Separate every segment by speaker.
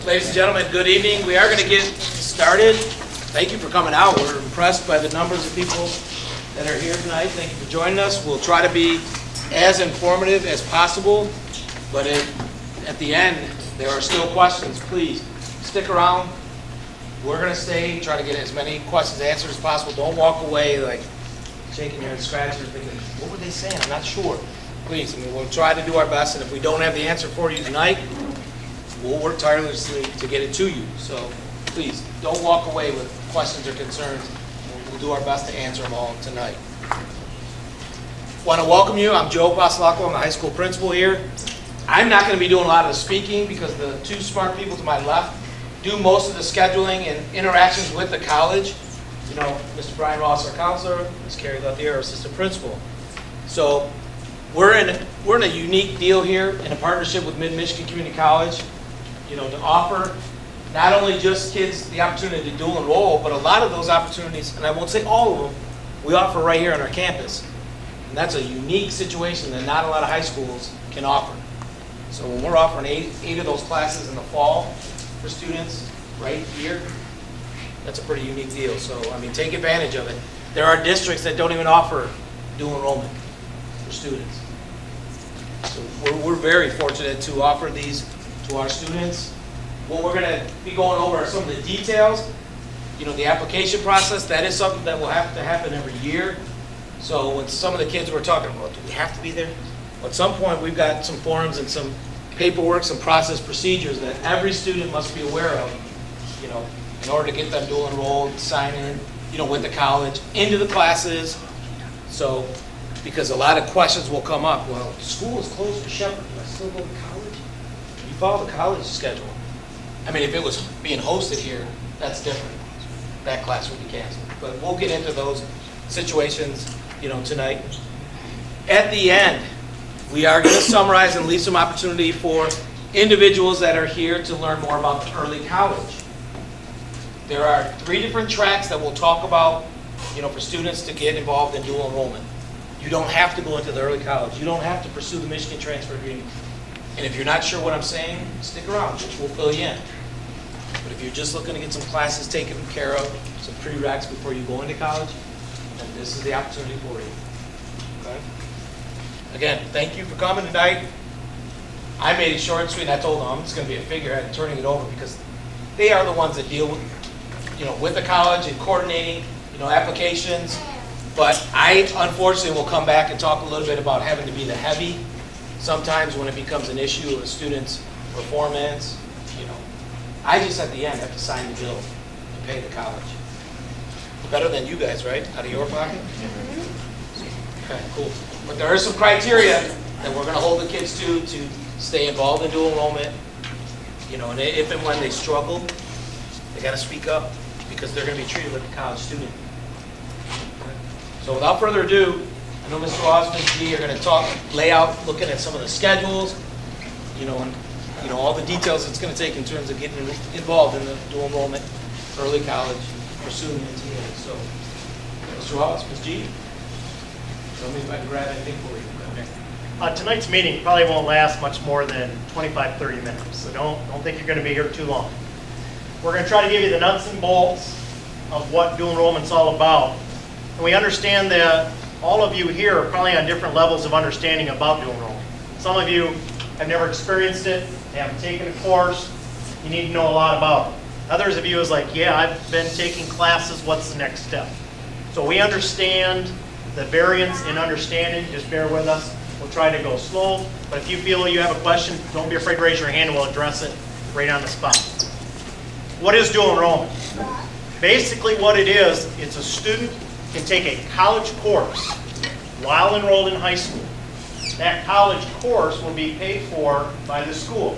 Speaker 1: Ladies and gentlemen, good evening. We are going to get started. Thank you for coming out. We're impressed by the numbers of people that are here tonight. Thank you for joining us. We'll try to be as informative as possible, but at the end, there are still questions. Please stick around. We're going to stay, try to get as many questions answered as possible. Don't walk away like shaking your head, scratching your thinking, what were they saying? I'm not sure. Please, we'll try to do our best, and if we don't have the answer for you tonight, we'll work tirelessly to get it to you. So please, don't walk away with questions or concerns. We'll do our best to answer them all tonight. Want to welcome you. I'm Joe Passalacqua. I'm the high school principal here. I'm not going to be doing a lot of the speaking because the two smart people to my left do most of the scheduling and interactions with the college. You know, Mr. Brian Ross, our counselor, Ms. Carrie Luthier, our assistant principal. So we're in a unique deal here in a partnership with Mid-Michigan Community College, you know, to offer not only just kids the opportunity to dual enroll, but a lot of those opportunities, and I won't say all of them, we offer right here on our campus. And that's a unique situation that not a lot of high schools can offer. So when we're offering eight of those classes in the fall for students right here, that's a pretty unique deal. So, I mean, take advantage of it. There are districts that don't even offer dual enrollment for students. So we're very fortunate to offer these to our students. What we're going to be going over are some of the details. You know, the application process, that is something that will have to happen every year. So when some of the kids were talking about, do we have to be there? Well, at some point, we've got some forms and some paperwork, some process procedures that every student must be aware of, you know, in order to get them dual enrolled, sign in, you know, with the college, into the classes. So, because a lot of questions will come up. Well, school is closed for Shepherd. Do I still go to college? You follow the college schedule. I mean, if it was being hosted here, that's different. That class would be canceled. But we'll get into those situations, you know, tonight. At the end, we are going to summarize and leave some opportunity for individuals that are here to learn more about the early college. There are 3 different tracks that we'll talk about, you know, for students to get involved in dual enrollment. You don't have to go into the early college. You don't have to pursue the Michigan transfer agreement. And if you're not sure what I'm saying, stick around. We'll fill you in. But if you're just looking to get some classes taken care of, some prereqs before you go into college, then this is the opportunity for you. Okay? Again, thank you for coming tonight. I made it short and sweet, and I told them I'm just going to be a figurehead and turning it over because they are the ones that deal with, you know, with the college and coordinating, you know, applications. But I, unfortunately, will come back and talk a little bit about having to be the heavy sometimes when it becomes an issue of a student's performance. You know, I just at the end have to sign the bill and pay the college. Better than you guys, right? Out of your pocket? Okay, cool. But there are some criteria that we're going to hold the kids to stay involved in dual enrollment. You know, and if and when they struggle, they got to speak up because they're going to be treated like a college student. So without further ado, I know Mr. Ross, Ms. G are going to lay out, looking at some of the schedules, you know, and you know all the details it's going to take in terms of getting involved in the dual enrollment, early college, pursuing the NTA. So, Mr. Ross, Ms. G, tell me if I can grab anything for you.
Speaker 2: Tonight's meeting probably won't last much more than 25, 30 minutes, so don't think you're going to be here too long. We're going to try to give you the nuts and bolts of what dual enrollment's all about. And we understand that all of you here are probably on different levels of understanding about dual enrollment. Some of you have never experienced it, they haven't taken a course, you need to know a lot about it. Others of you is like, yeah, I've been taking classes, what's the next step? So we understand the variance in understanding, just bear with us. We'll try to go slow, but if you feel you have a question, don't be afraid to raise your hand and we'll address it right on the spot. What is dual enrollment? Basically what it is, it's a student can take a college course while enrolled in high school. That college course will be paid for by the school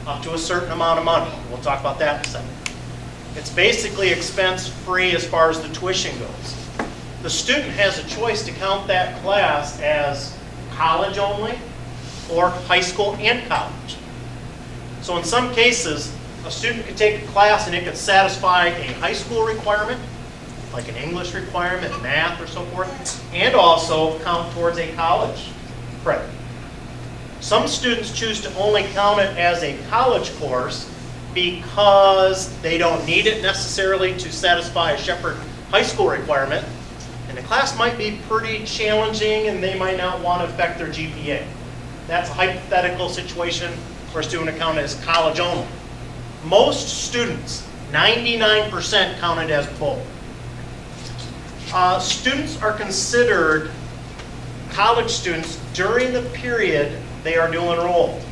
Speaker 2: up to a certain amount of money. We'll talk about that in a second. It's basically expense-free as far as the tuition goes. The student has a choice to count that class as college only or high school and college. So in some cases, a student could take a class and it could satisfy a high school requirement, like an English requirement, math or so forth, and also count towards a college credit. Some students choose to only count it as a college course because they don't need it necessarily to satisfy a Shepherd High School requirement, and the class might be pretty challenging and they might not want to affect their GPA. That's a hypothetical situation where a student account as college only. Most students, 99%, counted as both. Students are considered college students during the period they are dual enrolled.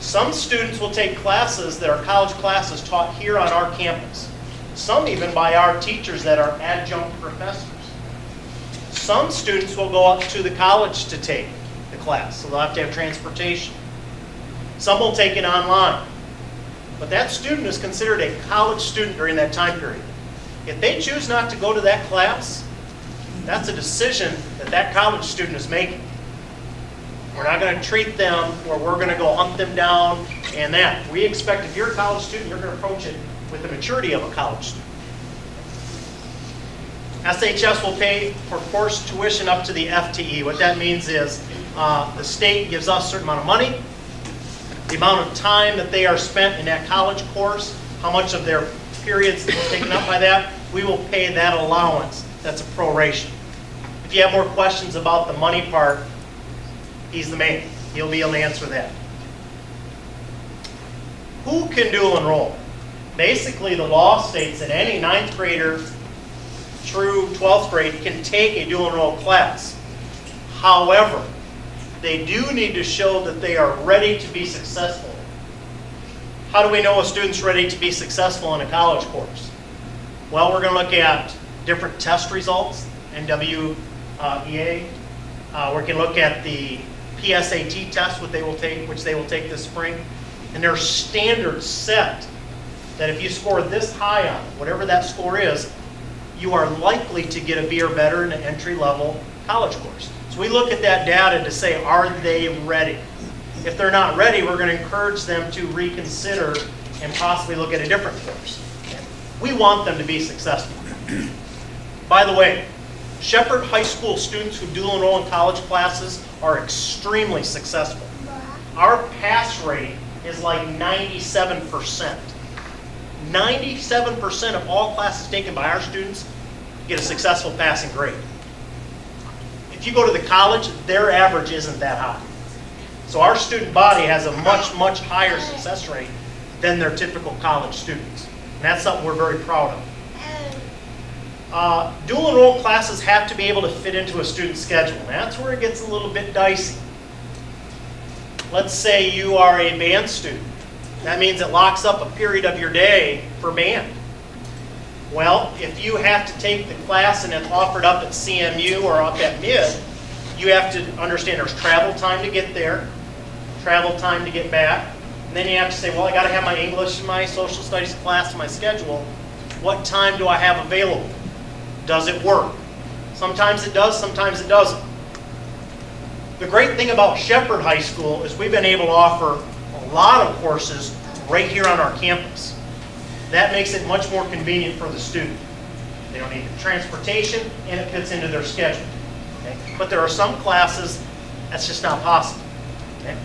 Speaker 2: Some students will take classes that are college classes taught here on our campus. Some even by our teachers that are adjunct professors. Some students will go up to the college to take the class, so they'll have to have transportation. Some will take it online. But that student is considered a college student during that time period. If they choose not to go to that class, that's a decision that that college student is making. We're not going to treat them where we're going to go hunt them down and that. We expect if you're a college student, you're going to approach it with the maturity of a college student. SHS will pay for course tuition up to the FTE. What that means is the state gives us a certain amount of money, the amount of time that they are spent in that college course, how much of their periods is taken up by that, we will pay that allowance. That's a proration. If you have more questions about the money part, he's the man. He'll be able to answer that. Who can dual enroll? Basically, the law states that any 9th grader through 12th grade can take a dual enroll class. However, they do need to show that they are ready to be successful. How do we know a student's ready to be successful in a college course? Well, we're going to look at different test results, NWEA. We can look at the PSAT test, which they will take this spring. And there's standards set that if you score this high on it, whatever that score is, you are likely to get a B or better in an entry-level college course. So we look at that data to say, are they ready? If they're not ready, we're going to encourage them to reconsider and possibly look at a different course. We want them to be successful. By the way, Shepherd High School students who dual enroll in college classes are extremely successful. Our pass rate is like 97%. 97% of all classes taken by our students get a successful passing grade. If you go to the college, their average isn't that high. So our student body has a much, much higher success rate than their typical college students. And that's something we're very proud of. Dual enroll classes have to be able to fit into a student's schedule. And that's where it gets a little bit dicey. Let's say you are a band student. That means it locks up a period of your day for band. Well, if you have to take the class and it's offered up at CMU or up at Mid, you have to understand there's travel time to get there, travel time to get back, and then you have to say, well, I got to have my English and my social studies class in my schedule. What time do I have available? Does it work? Sometimes it does, sometimes it doesn't. The great thing about Shepherd High School is we've been able to offer a lot of courses right here on our campus. That makes it much more convenient for the student. They don't need the transportation and it fits into their schedule. Okay? But there are some classes that's just not possible. Okay?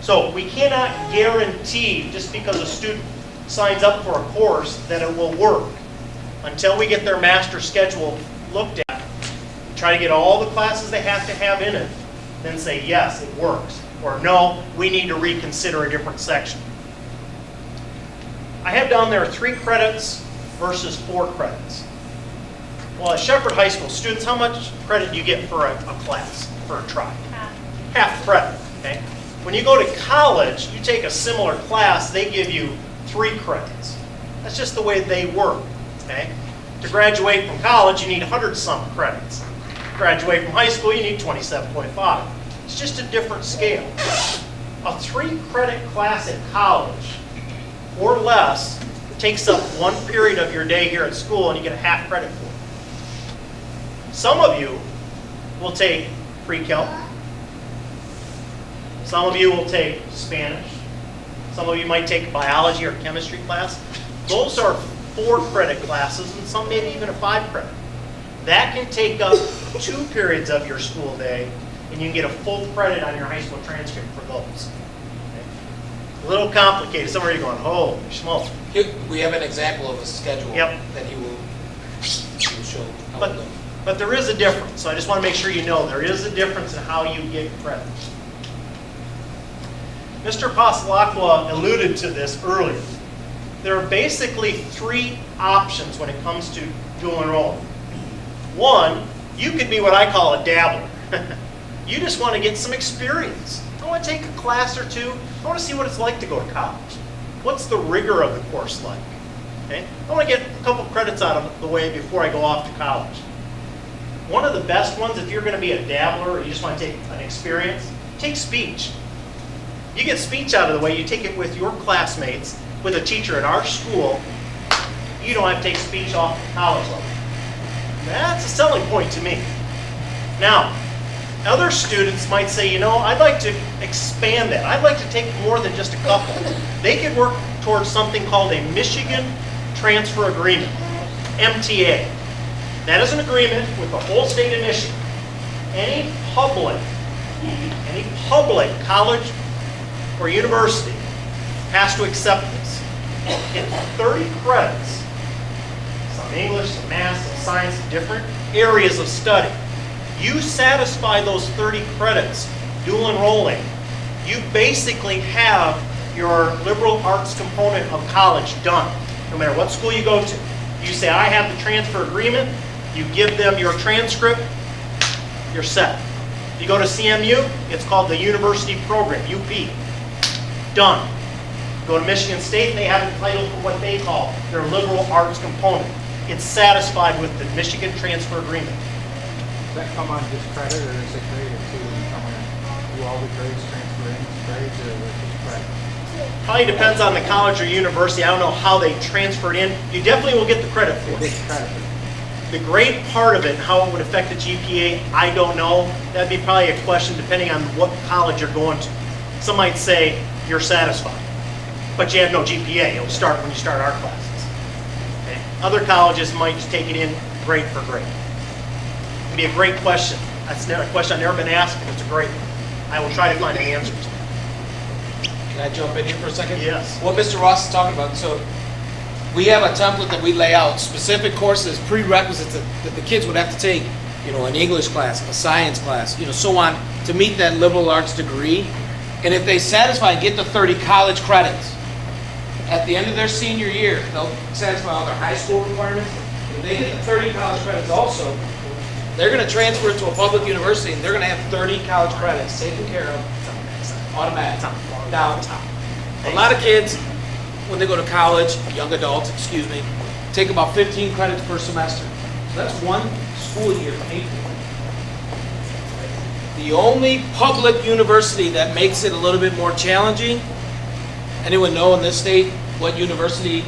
Speaker 2: So we cannot guarantee just because a student signs up for a course that it will work until we get their master schedule looked at, try to get all the classes they have to have in it, then say, yes, it works. Or no, we need to reconsider a different section. I have down there 3 credits versus 4 credits. Well, at Shepherd High School, students, how much credit do you get for a class, for a try? Half credit, okay? When you go to college, you take a similar class, they give you 3 credits. That's just the way they work, okay? To graduate from college, you need 100-some credits. To graduate from high school, you need 27.5. It's just a different scale. A 3-credit class at college or less takes up 1 period of your day here at school and you get a half credit for it. Some of you will take pre-calc. Some of you will take Spanish. Some of you might take a biology or chemistry class. Those are 4-credit classes and some maybe even a 5-credit. That can take up 2 periods of your school day and you can get a full credit on your high school transcript for those. Okay? A little complicated. Some of you are going, holy smokes.
Speaker 1: We have an example of a schedule
Speaker 2: Yep.
Speaker 1: that he will show. how
Speaker 2: But,
Speaker 1: it goes.
Speaker 2: but there is a difference, so I just want to make sure you know there is a difference in how you get credit. Mr. Pasalakwa alluded to this earlier. There are basically three options when it comes to dual enrollment. One, you could be what I call a dabbler. You just want to get some experience. I want to take a class or two. I want to see what it's like to go to college. What's the rigor of the course like? Okay? I want to get a couple credits out of the way before I go off to college. One of the best ones, if you're going to be a dabbler or you just want to take an experience, take speech. You get speech out of the way, you take it with your classmates, with a teacher at our school, you don't have to take speech off the college level. That's a selling point to me. Now, other students might say, you know, I'd like to expand that. I'd like to take more than just a couple. They could work towards something called a Michigan Transfer Agreement, MTA. That is an agreement with the whole state of Michigan. Any public college or university has to accept this. Get 30 credits, some English, some math, some science, different areas of study. You satisfy those 30 credits, dual enrolling, you basically have your liberal arts component of college done, no matter what school you go to. You say, I have the transfer agreement, you give them your transcript, you're set. You go to CMU, it's called the University Program, UP. Done. Go to Michigan State, they have a title for what they call their liberal arts component. It's satisfied with the Michigan Transfer Agreement.
Speaker 3: Does that come on just credit, or is it graded too? Come on, do all the grades transfer in grades, or with just credit?
Speaker 2: Probably depends on the college or university. I don't know how they transfer it in. You definitely will get the credit for
Speaker 3: It's
Speaker 2: it.
Speaker 3: credit.
Speaker 2: The grade part of it, how it would affect the GPA, I don't know. That'd be probably a question depending on what college you're going to. Some might say you're satisfied, but you have no GPA. It'll start when you start our classes. Okay? Other colleges might just take it in grade for grade. It'd be a great question. That's a question I've never been asked, and it's a great one. I will try to find an answer to it.
Speaker 1: Can I jump in here for a second?
Speaker 2: Yes.
Speaker 1: What Mr. Ross is talking about, so we have a template that we lay out, specific courses, prerequisites that the kids would have to take, you know, an English class, a science class, you know, so on, to meet that liberal arts degree. And if they satisfy and get the 30 college credits, at the end of their senior year, they'll satisfy all their high school requirements. If they get the 30 college credits also, they're going to transfer it to a public university, and they're going to have 30 college credits taken care of, automatic. Now, a lot of kids, when they go to college, young adults, excuse me, take about 15 credits per semester. So that's one school year paid for. The only public university that makes it a little bit more challenging, anyone know in this state what university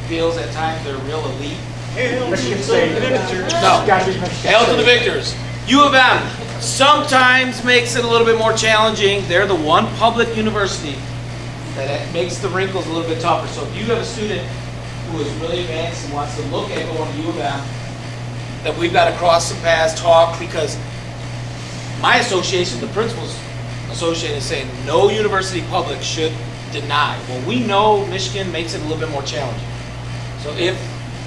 Speaker 1: feels at times they're real elite?
Speaker 3: Michigan State.
Speaker 1: No.
Speaker 3: Gotta be Michigan
Speaker 1: Hail to the
Speaker 3: State.
Speaker 1: victors. U of M sometimes makes it a little bit more challenging. They're the one public university that makes the wrinkles a little bit tougher. So if you have a student who is really advanced and wants to look at going to U of M, that we've got to cross some paths, talk, because my association, the principals association, is saying no university public should deny. Well, we know Michigan makes it a little bit more challenging. So if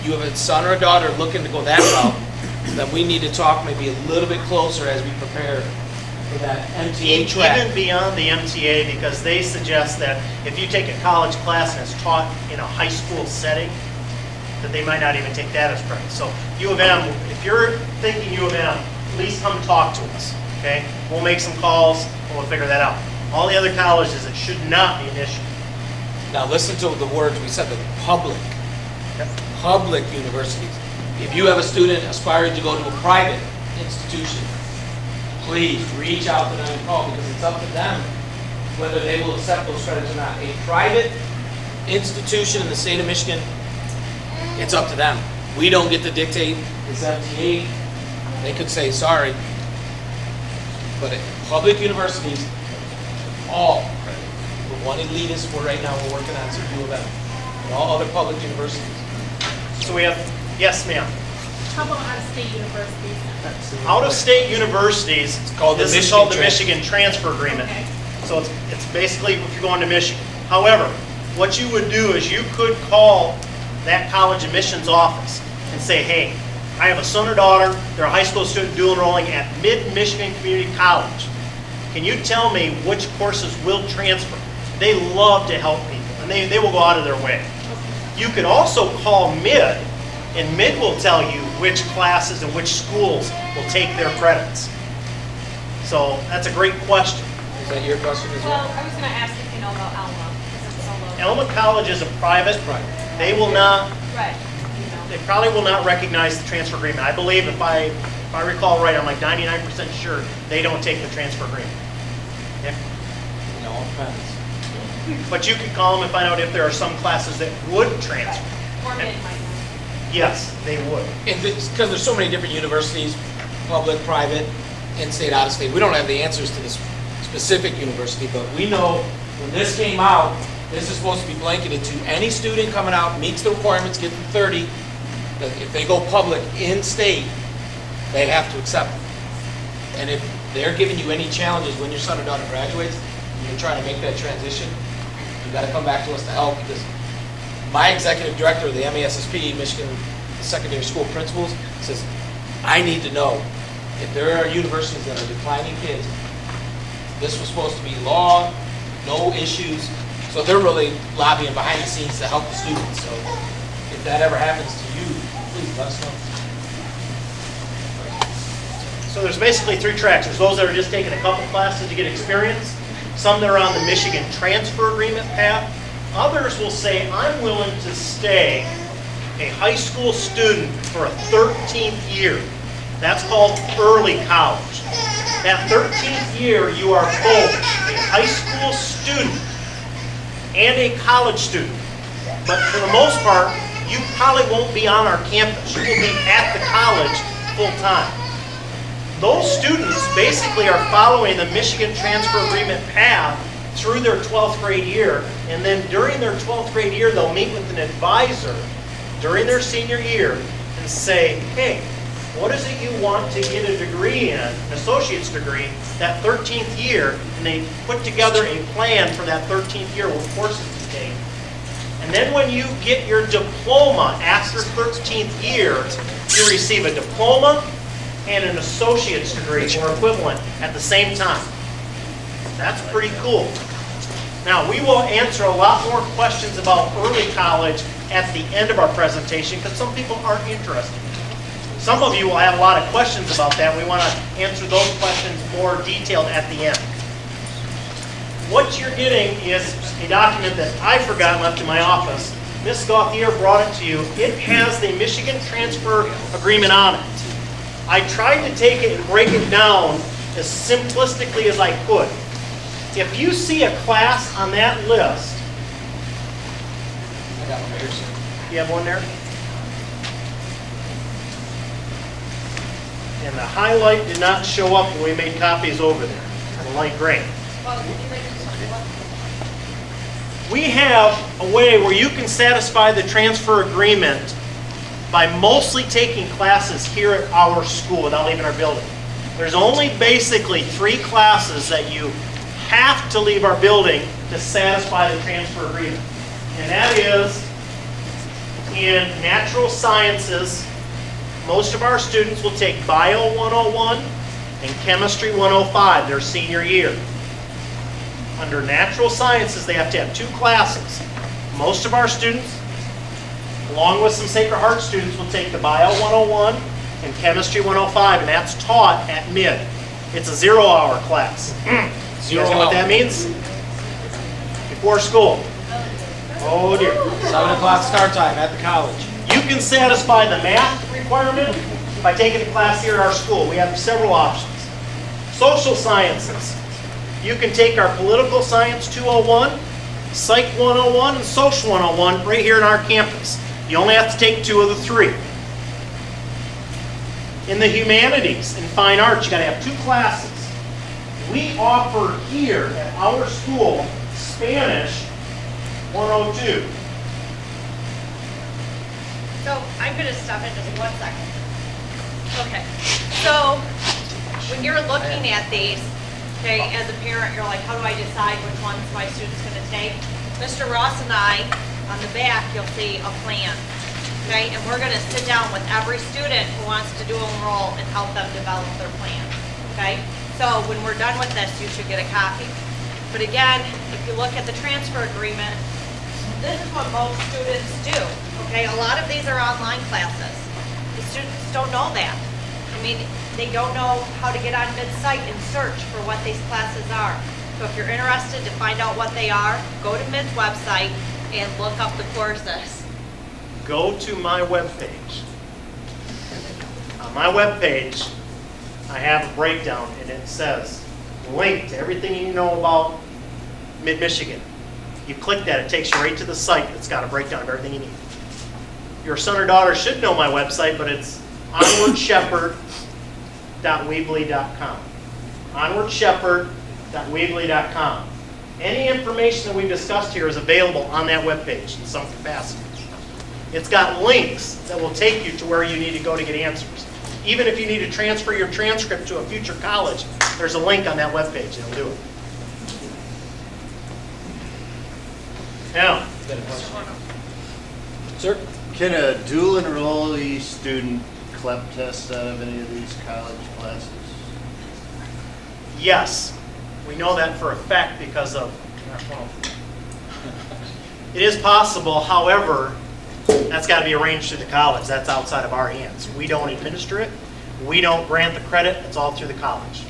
Speaker 1: you have a son or a daughter looking to go that route, then we need to talk maybe a little bit closer as we prepare for that MTA track.
Speaker 2: Even beyond the MTA, because they suggest that if you take a college class and it's taught in a high school setting, that they might not even take that as credit. So U of M, if you're thinking U of M, please come talk to us, okay? We'll make some calls and we'll figure that out. All the other colleges, it should not be an issue.
Speaker 1: Now listen to the words we said, the public universities. If you have a student aspiring to go to a private institution, please reach out to them and call, because it's up to them whether they will accept those credits or not. A private institution in the state of Michigan, it's up to them. We don't get to dictate this MTA. They could say sorry. But at public universities, all credit. The one elitist for right now we're working on is U of M. And all other public universities.
Speaker 2: So we have, yes ma'am.
Speaker 4: How about out-of-state universities?
Speaker 2: Out-of-state universities,
Speaker 1: called the
Speaker 2: this is
Speaker 1: Michigan
Speaker 2: called the
Speaker 1: Transfer.
Speaker 2: Michigan Transfer Agreement.
Speaker 4: Okay.
Speaker 2: So it's basically if you're going to Michigan. However, what you would do is you could call that college admissions office and say, hey, I have a son or daughter, they're a high school student dual enrolling at Mid-Michigan Community College. Can you tell me which courses will transfer? They love to help people, and they will go out of their way. You could also call Mid, and Mid will tell you which classes and which schools will take their credits. So that's a great question.
Speaker 1: Is that your question as
Speaker 4: Well,
Speaker 1: well?
Speaker 4: I was gonna ask if you know about Alma, because it's so low.
Speaker 2: Elma College is a private.
Speaker 1: Right.
Speaker 2: They will not,
Speaker 4: Right, you know.
Speaker 2: they probably will not recognize the transfer agreement. I believe if I recall right, I'm like 99% sure they don't take the transfer agreement. If-
Speaker 1: You know, it depends.
Speaker 2: But you could call them and find out if there are some classes that would transfer.
Speaker 4: Or mid might not.
Speaker 2: Yes, they would.
Speaker 1: And because there's so many different universities, public, private, in-state, out-of-state, we don't have the answers to this specific university, but we know when this came out, this is supposed to be blanketed to any student coming out, meets the requirements, get to 30, that if they go public in-state, they have to accept it. And if they're giving you any challenges when your son or daughter graduates, and you're trying to make that transition, you gotta come back to us to help, because my executive director of the MASSP, Michigan Secondary School Principals, says, I need to know if there are universities that are declining kids. This was supposed to be law, no issues, so they're really lobbying behind the scenes to help the students. So if that ever happens to you, please let us know.
Speaker 2: So there's basically three tracks. There's those that are just taking a couple classes to get experience, some that are on the Michigan transfer agreement path. Others will say, I'm willing to stay a high school student for a 13th year. That's called early college. That 13th year, you are both a high school student and a college student. But for the most part, you probably won't be on our campus. You will be at the college full time. Those students basically are following the Michigan transfer agreement path through their 12th grade year, and then during their 12th grade year, they'll meet with an advisor during their senior year and say, hey, what is it you want to get a degree in, an associate's degree, that 13th year, and they put together a plan for that 13th year, what courses to take. And then when you get your diploma after 13th year, you receive a diploma and an associate's degree or equivalent at the same time. That's pretty cool. Now, we will answer a lot more questions about early college at the end of our presentation because some people aren't interested. Some of you will have a lot of questions about that. We want to answer those questions more detailed at the end. What you're getting is a document that I forgot and left in my office. Ms. Gauthier brought it to you. It has the Michigan Transfer Agreement on it. I tried to take it and break it down as simplistically as I could. If you see a class on that list,
Speaker 1: I got one here, sir.
Speaker 2: you have one there? And the highlight did not show up when we made copies over there, the light gray. We have a way where you can satisfy the transfer agreement by mostly taking classes here at our school without leaving our building. There's only basically 3 classes that you have to leave our building to satisfy the transfer agreement. And that is in natural sciences, most of our students will take Bio 101 and Chemistry 105 their senior year. Under natural sciences, they have to have 2 classes. Most of our students, along with some Sacred Heart students, will take the Bio 101 and Chemistry 105, and that's taught at mid. It's a 0-hour class. You guys know what that means? Before school. Oh dear.
Speaker 1: 7 o'clock start time at the college.
Speaker 2: You can satisfy the math requirement by taking a class here at our school. We have several options. Social sciences. You can take our political science 201, psych 101, and social 101 right here in our campus. You only have to take 2 of the 3. In the humanities and fine arts, you got to have 2 classes. We offer here at our school Spanish 102.
Speaker 5: So I'm going to stop in just 1 second. Okay, so when you're looking at these, Okay, as a parent, you're like, how do I decide which one's my student's gonna take? Mr. Ross and I, on the back, you'll see a plan. Okay, and we're gonna sit down with every student who wants to dual enroll and help them develop their plan. Okay, so when we're done with this, you should get a copy. But again, if you look at the transfer agreement, this is what most students do. Okay, a lot of these are online classes. The students don't know that. I mean, they don't know how to get on mid-site and search for what these classes are. So if you're interested to find out what they are, go to Mid's website and look up the courses.
Speaker 2: Go to my webpage. On my webpage, I have a breakdown, and it says, link to everything you know about Mid-Michigan. You click that, it takes you right to the site that's got a breakdown of everything you need. Your son or daughter should know my website, but it's onwardshepherd.weebly.com. onwardshepherd.weebly.com. Any information that we've discussed here is available on that webpage in some capacity. It's got links that will take you to where you need to go to get answers. Even if you need to transfer your transcript to a future college, there's a link on that webpage, it'll do it. Now,
Speaker 1: Sir?
Speaker 6: Can a dual enrollee student CLEP test out of any of these college classes?
Speaker 2: yes, we know that for a fact because of, it is possible, however, that's got to be arranged through the college. That's outside of our hands. We don't administer it. We don't grant the credit. It's all through the college.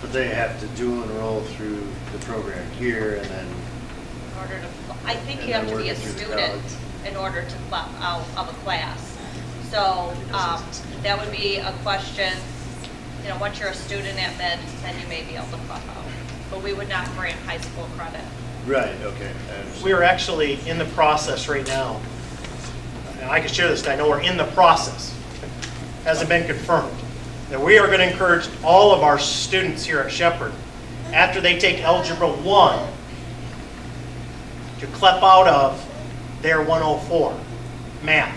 Speaker 6: But they have to dual enroll through the program here and then,
Speaker 5: In order to, I think
Speaker 6: And
Speaker 5: you have
Speaker 6: then
Speaker 5: to be a
Speaker 6: working through the
Speaker 5: student
Speaker 6: college.
Speaker 5: in order to flip out of a class. So that would be a question, you know, once you're a student at Mid, then you may be able to flip out. But we would not grant high school credit.
Speaker 6: right, okay, I understand.
Speaker 2: We are actually in the process right now. And I can share this, I know we're in the process. Hasn't been confirmed. That we are going to encourage all of our students here at Shepherd, after they take Algebra 1, to CLEP out of their 104 math.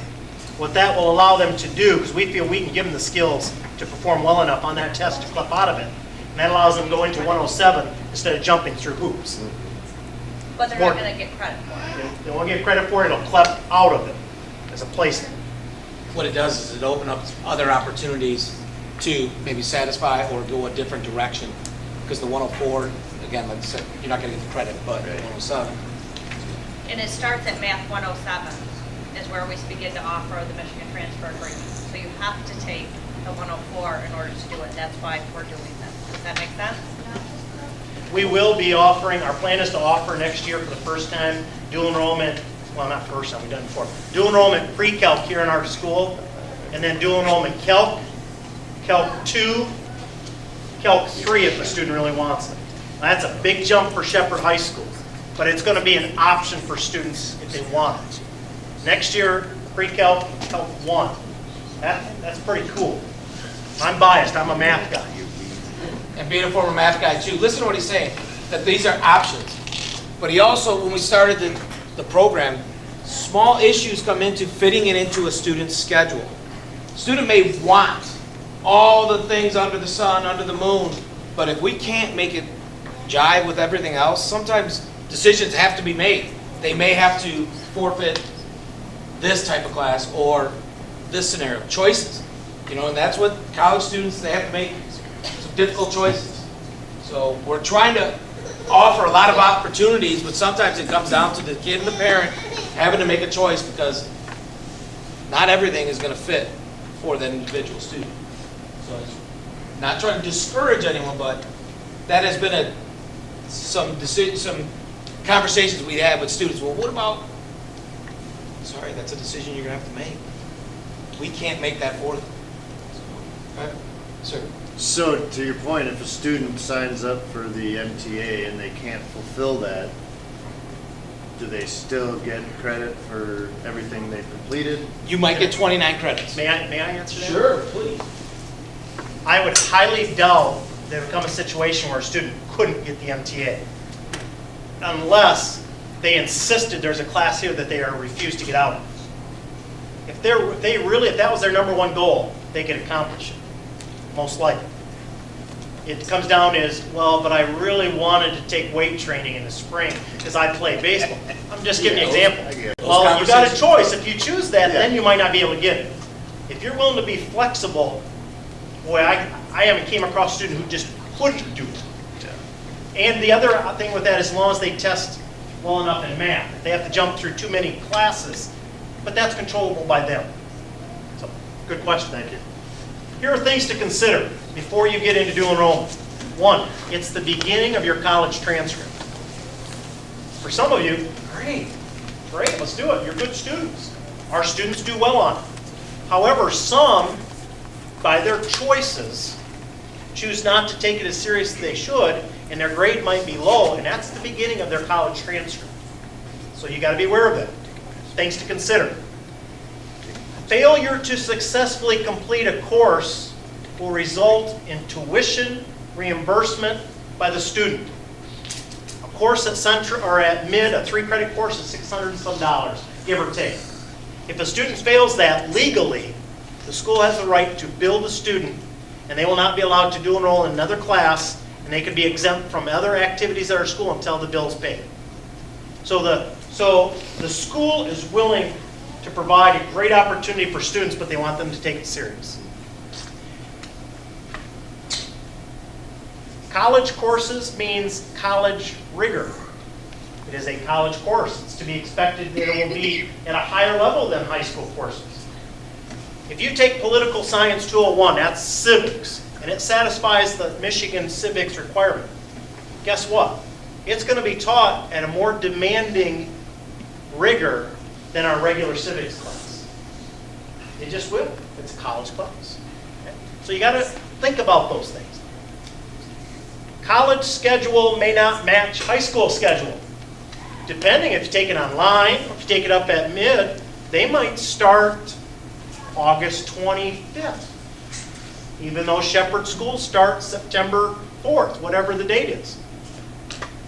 Speaker 2: What that will allow them to do, because we feel we can give them the skills to perform well enough on that test to CLEP out of it, and that allows them to go into 107 instead of jumping through hoops.
Speaker 5: But they're not going to get credit for it.
Speaker 2: They won't get credit for it, it'll CLEP out of it as a placement.
Speaker 1: What it does is it opens up other opportunities to maybe satisfy or go a different direction. Because the 104, again, like I said, you're not going to get the credit, but the 107.
Speaker 5: And it starts at Math 107 is where we begin to offer the Michigan Transfer Agreement. So you have to take the 104 in order to do it. That's why we're doing this. Does that make sense?
Speaker 2: We will be offering, our plan is to offer next year for the first time dual enrollment, well, not first time, we've done it before, dual enrollment pre-calc here in our school, and then dual enrollment calc, calc 2, calc 3 if the student really wants it. Now, that's a big jump for Shepherd High School, but it's going to be an option for students if they want it. Next year, pre-calc, calc 1. That's pretty cool. I'm biased, I'm a math guy.
Speaker 1: And being a former math guy too, listen to what he's saying, that these are options. But he also, when we started the program, small issues come into fitting it into a student's schedule. Student may want all the things under the sun, under the moon, but if we can't make it jive with everything else, sometimes decisions have to be made. They may have to forfeit this type of class or this scenario, choices. You know, and that's what college students, they have to make some difficult choices. So we're trying to offer a lot of opportunities, but sometimes it comes down to the kid and the parent having to make a choice because not everything is going to fit for that individual student. So it's not trying to discourage anyone, but that has been some conversations we had with students. Well, what about, sorry, that's a decision you're going to have to make. We can't make that for them. Okay. Sir.
Speaker 6: So to your point, if a student signs up for the MTA and they can't fulfill that, do they still get credit for everything they've completed?
Speaker 1: You might get 29 credits.
Speaker 2: May I answer that?
Speaker 1: Sure, please.
Speaker 2: I would highly doubt there would come a situation where a student couldn't get the MTA unless they insisted there's a class here that they are refused to get out of. If that was their number one goal, they could accomplish it, most likely. it comes down is, well, but I really wanted to take weight training in the spring because I play baseball. I'm just giving you an
Speaker 6: Yeah,
Speaker 2: example.
Speaker 6: I get it.
Speaker 2: Well, you got a
Speaker 1: Those
Speaker 2: choice. If you choose that, then
Speaker 6: Yeah.
Speaker 2: you might not be able to get it. If you're willing to be flexible, boy, I haven't came across a student who just couldn't do it. And the other thing with that is as long as they test well enough in math, if they have to jump through too many classes, but that's controllable by them. So, good question. Thank you. Here are things to consider before you get into dual enrollment. One, it's the beginning of your college transcript. For some of you, great, let's do it. You're good students. Our students do well on it. However, some, by their choices, choose not to take it as serious as they should, and their grade might be low, and that's the beginning of their college transcript. So you got to be aware of that. Things to consider. Failure to successfully complete a course will result in tuition reimbursement by the student. A course at Central or at Mid, a 3-credit course is $600 and some, give or take. If a student fails that legally, the school has the right to bill the student, and they will not be allowed to dual enroll in another class, and they could be exempt from other activities at our school until the bill's paid. So the school is willing to provide a great opportunity for students, but they want them to take it serious. College courses means college rigor. It is a college course. It's to be expected that it will be at a higher level than high school courses. If you take Political Science 201, that's civics, and it satisfies the Michigan civics requirement. Guess what? It's going to be taught at a more demanding rigor than our regular civics class. It just will. It's a college class. Okay? So you got to think about those things. College schedule may not match high school schedule. Depending if you take it online or if you take it up at Mid, they might start August 25th. Even though Shepherd School starts September 4th, whatever the date is.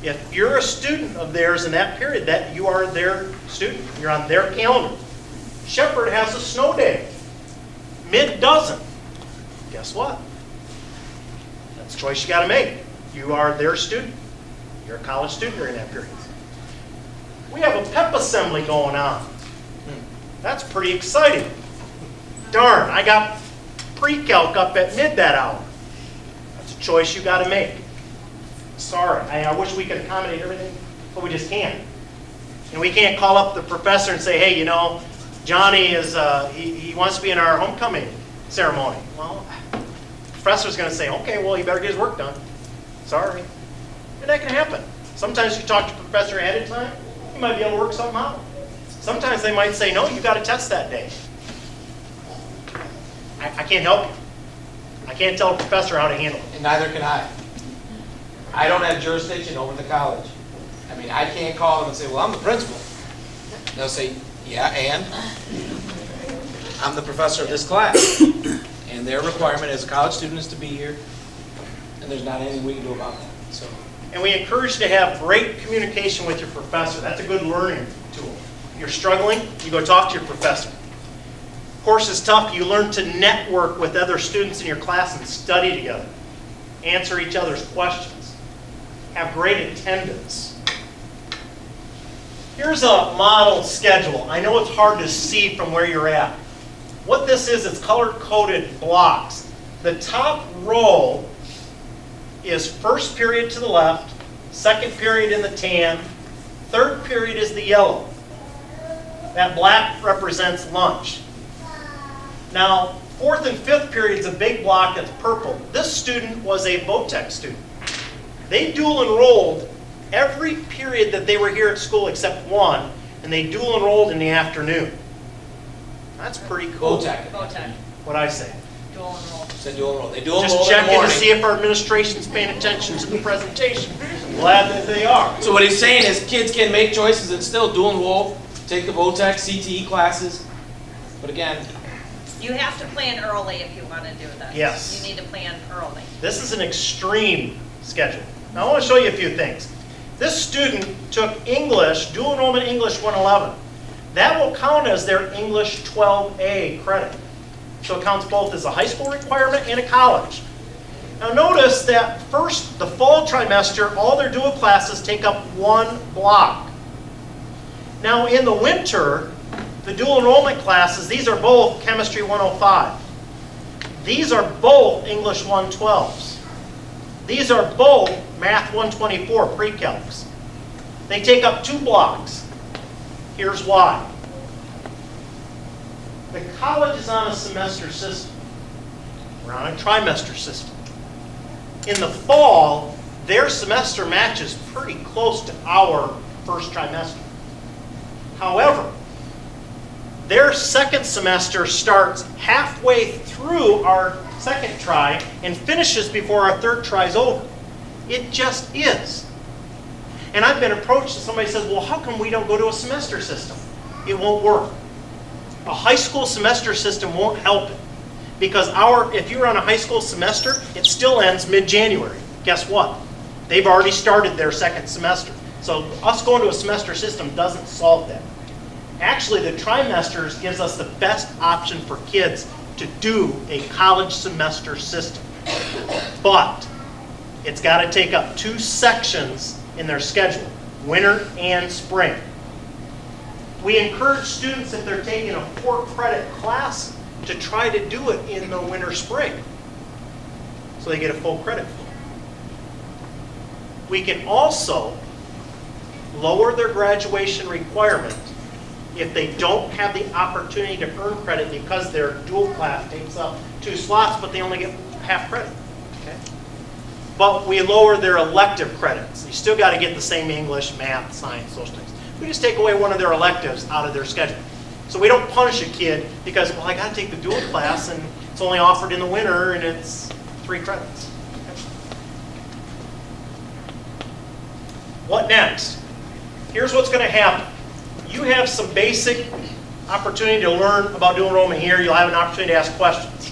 Speaker 2: If you're a student of theirs in that period, that you are their student. You're on their calendar. Shepherd has a snow day. Mid doesn't. Guess what? That's a choice you got to make. You are their student. You're a college student during that period. We have a pep assembly going on. That's pretty exciting. Darn, I got pre-calc up at Mid that hour. That's a choice you got to make. Sorry, I wish we could accommodate everything, but we just can't. And we can't call up the professor and say, hey, you know, Johnny is, he wants to be in our homecoming ceremony. Well, the professor's going to say, okay, well, he better get his work done. Sorry. And that can happen. Sometimes you talk to the professor ahead of time, you might be able to work something out. Sometimes they might say, no, you got a test that day. I can't help you. I can't tell a professor how to handle it.
Speaker 1: And neither can I. I don't have jurisdiction over the college. I mean, I can't call them and say, well, I'm the principal. They'll say, yeah, and? I'm the professor of this class. And their requirement as a college student is to be here. And there's not anything we can do about that. So.
Speaker 2: And we encourage you to have great communication with your professor. That's a good learning tool. If you're struggling, you go talk to your professor. Course is tough. You learn to network with other students in your class and study together. Answer each other's questions. Have great attendance. Here's a model schedule. I know it's hard to see from where you're at. What this is, it's color-coded blocks. The top row is first period to the left, second period in the tan, third period is the yellow. That black represents lunch. Now, fourth and fifth period is a big block that's purple. This student was a VOTEC student. They dual enrolled every period that they were here at school except one, and they dual enrolled in the afternoon. That's pretty cool.
Speaker 1: VOTEC.
Speaker 5: VOTEC,
Speaker 2: What'd I say?
Speaker 5: dual enroll.
Speaker 1: Said dual enroll. They dual enroll
Speaker 2: Just
Speaker 1: in the
Speaker 2: checking to
Speaker 1: morning.
Speaker 2: see if our administration's paying attention to the presentation. Glad that they are.
Speaker 1: So what he's saying is kids can make choices and still dual enroll, take the VOTEC, CTE classes. But again,
Speaker 5: You have to plan early if you want to do this.
Speaker 2: Yes.
Speaker 5: You need to plan early.
Speaker 2: This is an extreme schedule. Now I want to show you a few things. This student took English, dual enrollment English 111. That will count as their English 12A credit. So it counts both as a high school requirement and a college. Now notice that the fall trimester, all their dual classes take up one block. Now in the winter, the dual enrollment classes, these are both Chemistry 105. These are both English 112s. These are both Math 124 pre-calcs. They take up 2 blocks. Here's why. The college is on a semester system. We're on a trimester system. In the fall, their semester matches pretty close to our first trimester. However, their second semester starts halfway through our second try and finishes before our third try is over. It just is. And I've been approached and somebody says, well, how come we don't go to a semester system? It won't work. A high school semester system won't help it. Because if you're on a high school semester, it still ends mid-January. Guess what? They've already started their second semester. So us going to a semester system doesn't solve that. Actually, the trimesters gives us the best option for kids to do a college semester system. But it's got to take up 2 sections in their schedule, winter and spring. We encourage students, if they're taking a 4-credit class, to try to do it in the winter spring so they get a full credit for it. We can also lower their graduation requirement if they don't have the opportunity to earn credit because their dual class takes up 2 slots, but they only get half credit. Okay? But we lower their elective credits. You still got to get the same English, math, science, those things. We just take away one of their electives out of their schedule. So we don't punish a kid because, well, I got to take the dual class and it's only offered in the winter and it's 3 credits. Okay. What next? Here's what's going to happen. You have some basic opportunity to learn about dual enrollment here. You'll have an opportunity to ask questions.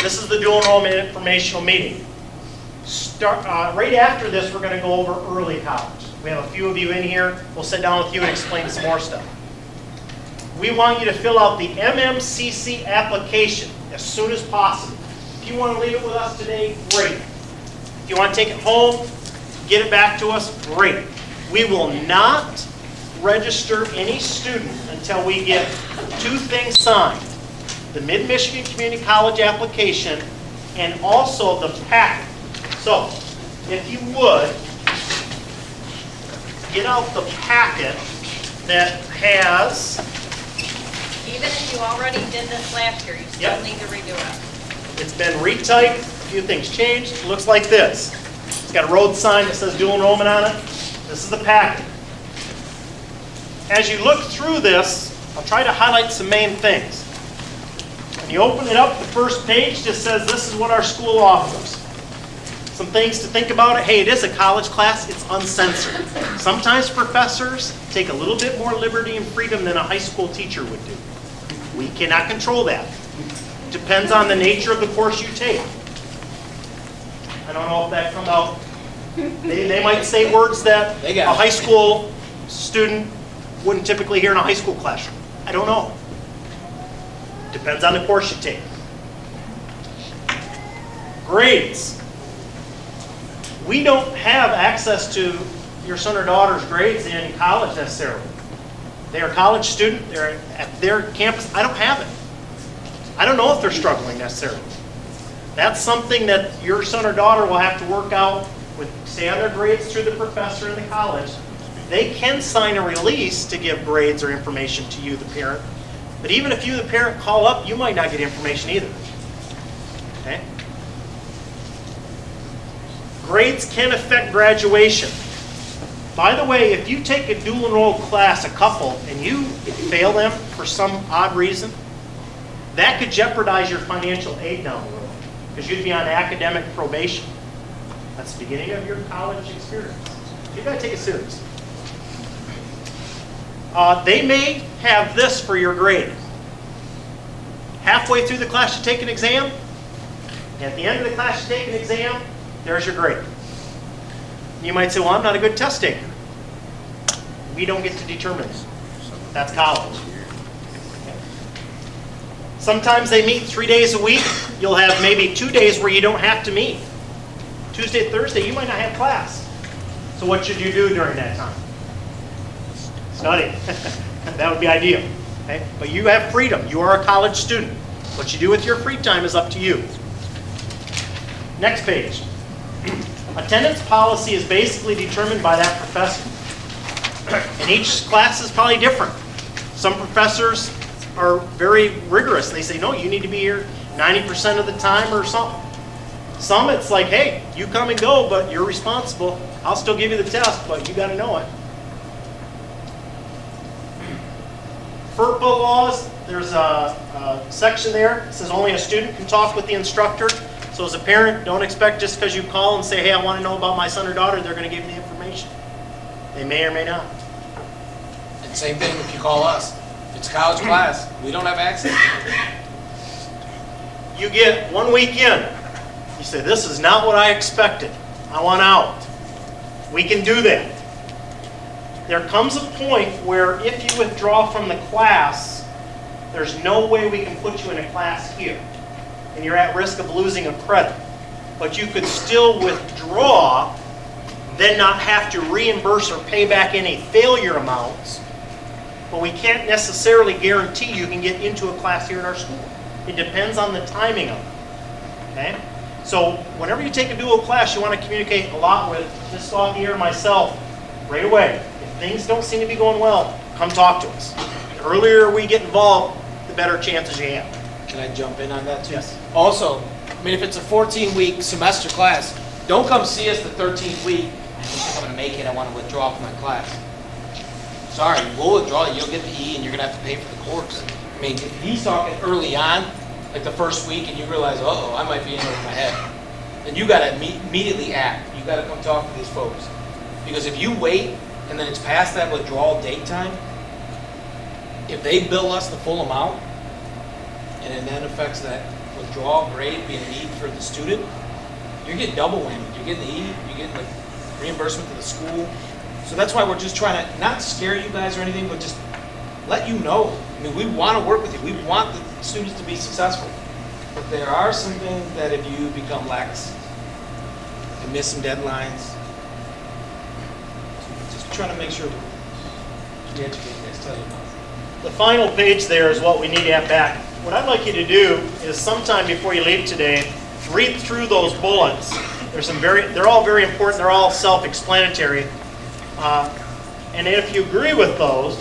Speaker 2: This is the dual enrollment informational meeting. Right after this, we're going to go over early college. We have a few of you in here. We'll sit down with you and explain some more stuff. We want you to fill out the MMCC application as soon as possible. If you want to leave it with us today, great. If you want to take it home, get it back to us, great. We will not register any student until we get 2 things signed. The Mid-Michigan Community College application and also the packet. So, if you would, get out the packet that has...
Speaker 5: Even if you already did this last year, you still need to redo it.
Speaker 2: It's been retyped, a few things changed. It looks like this. It's got a road sign that says dual enrollment on it. This is the packet. As you look through this, I'll try to highlight some main things. When you open it up, the first page just says this is what our school offers. Some things to think about it. Hey, it is a college class. It's uncensored. Sometimes professors take a little bit more liberty and freedom than a high school teacher would do. We cannot control that. Depends on the nature of the course you take. I don't know if that comes out. They might say words that a high school student wouldn't typically hear in a high school classroom. I don't know. Depends on the course you take. Grades. We don't have access to your son or daughter's grades in college necessarily. They are a college student, they're at their campus. I don't have it. I don't know if they're struggling necessarily. That's something that your son or daughter will have to work out with, stay on their grades through the professor in the college. They can sign a release to give grades or information to you, the parent. But even if you, the parent, call up, you might not get information either. Okay? Grades can affect graduation. By the way, if you take a dual enrolled class, a couple, and you fail them for some odd reason, that could jeopardize your financial aid down the road because you'd be on academic probation. That's the beginning of your college experience. You've got to take it serious. They may have this for your grade. Halfway through the class, you take an exam. At the end of the class, you take an exam. There's your grade. You might say, well, I'm not a good test taker. We don't get to determine this. That's college. Sometimes they meet 3 days a week. You'll have maybe 2 days where you don't have to meet. Tuesday, Thursday, you might not have class. So what should you do during that time? Study. That would be ideal. Okay? But you have freedom. You are a college student. What you do with your free time is up to you. Next page. Attendance policy is basically determined by that professor. And each class is probably different. Some professors are very rigorous. They say, no, you need to be here 90% of the time or something. Some it's like, hey, you come and go, but you're responsible. I'll still give you the test, but you got to know it. FERPA laws, there's a section there. It says only a student can talk with the instructor. So as a parent, don't expect just because you call and say, hey, I want to know about my son or daughter, they're going to give you the information. They may or may not.
Speaker 1: And same thing if you call us. If it's a college class, we don't have access to it.
Speaker 2: You get 1 week in. You say, this is not what I expected. I want out. We can do that. There comes a point where if you withdraw from the class, there's no way we can put you in a class here. And you're at risk of losing a credit. But you could still withdraw, then not have to reimburse or pay back any failure amounts. But we can't necessarily guarantee you can get into a class here at our school. It depends on the timing of it. Okay? So whenever you take a dual class, you want to communicate a lot with Ms. Stockier or myself right away. If things don't seem to be going well, come talk to us. The earlier we get involved, the better chances you have.
Speaker 1: Can I jump in on that too?
Speaker 2: Yes.
Speaker 1: Also, I mean, if it's a 14-week semester class, don't come see us the 13th week. I don't think I'm going to make it. I want to withdraw from my class. Sorry, we'll withdraw. You'll get the E, and you're going to have to pay for the course. I mean, if he's talking early on, like the first week, and you realize, uh-oh, I might be in over my head, then you got to immediately act. You got to come talk to these folks. Because if you wait, and then it's past that withdrawal date time, if they bill us the full amount, and it then affects that withdrawal grade being an E for the student, you're getting double whammy. You're getting the E, you're getting like reimbursement to the school. So that's why we're just trying to not scare you guys or anything, but just let you know. I mean, we want to work with you. We want the students to be successful. But there are some things that if you become lax and miss some deadlines, just trying to make sure we educate you guys, tell you about it.
Speaker 2: The final page there is what we need to have back. What I'd like you to do is sometime before you leave today, read through those bullets. They're all very important. They're all self-explanatory. And if you agree with those,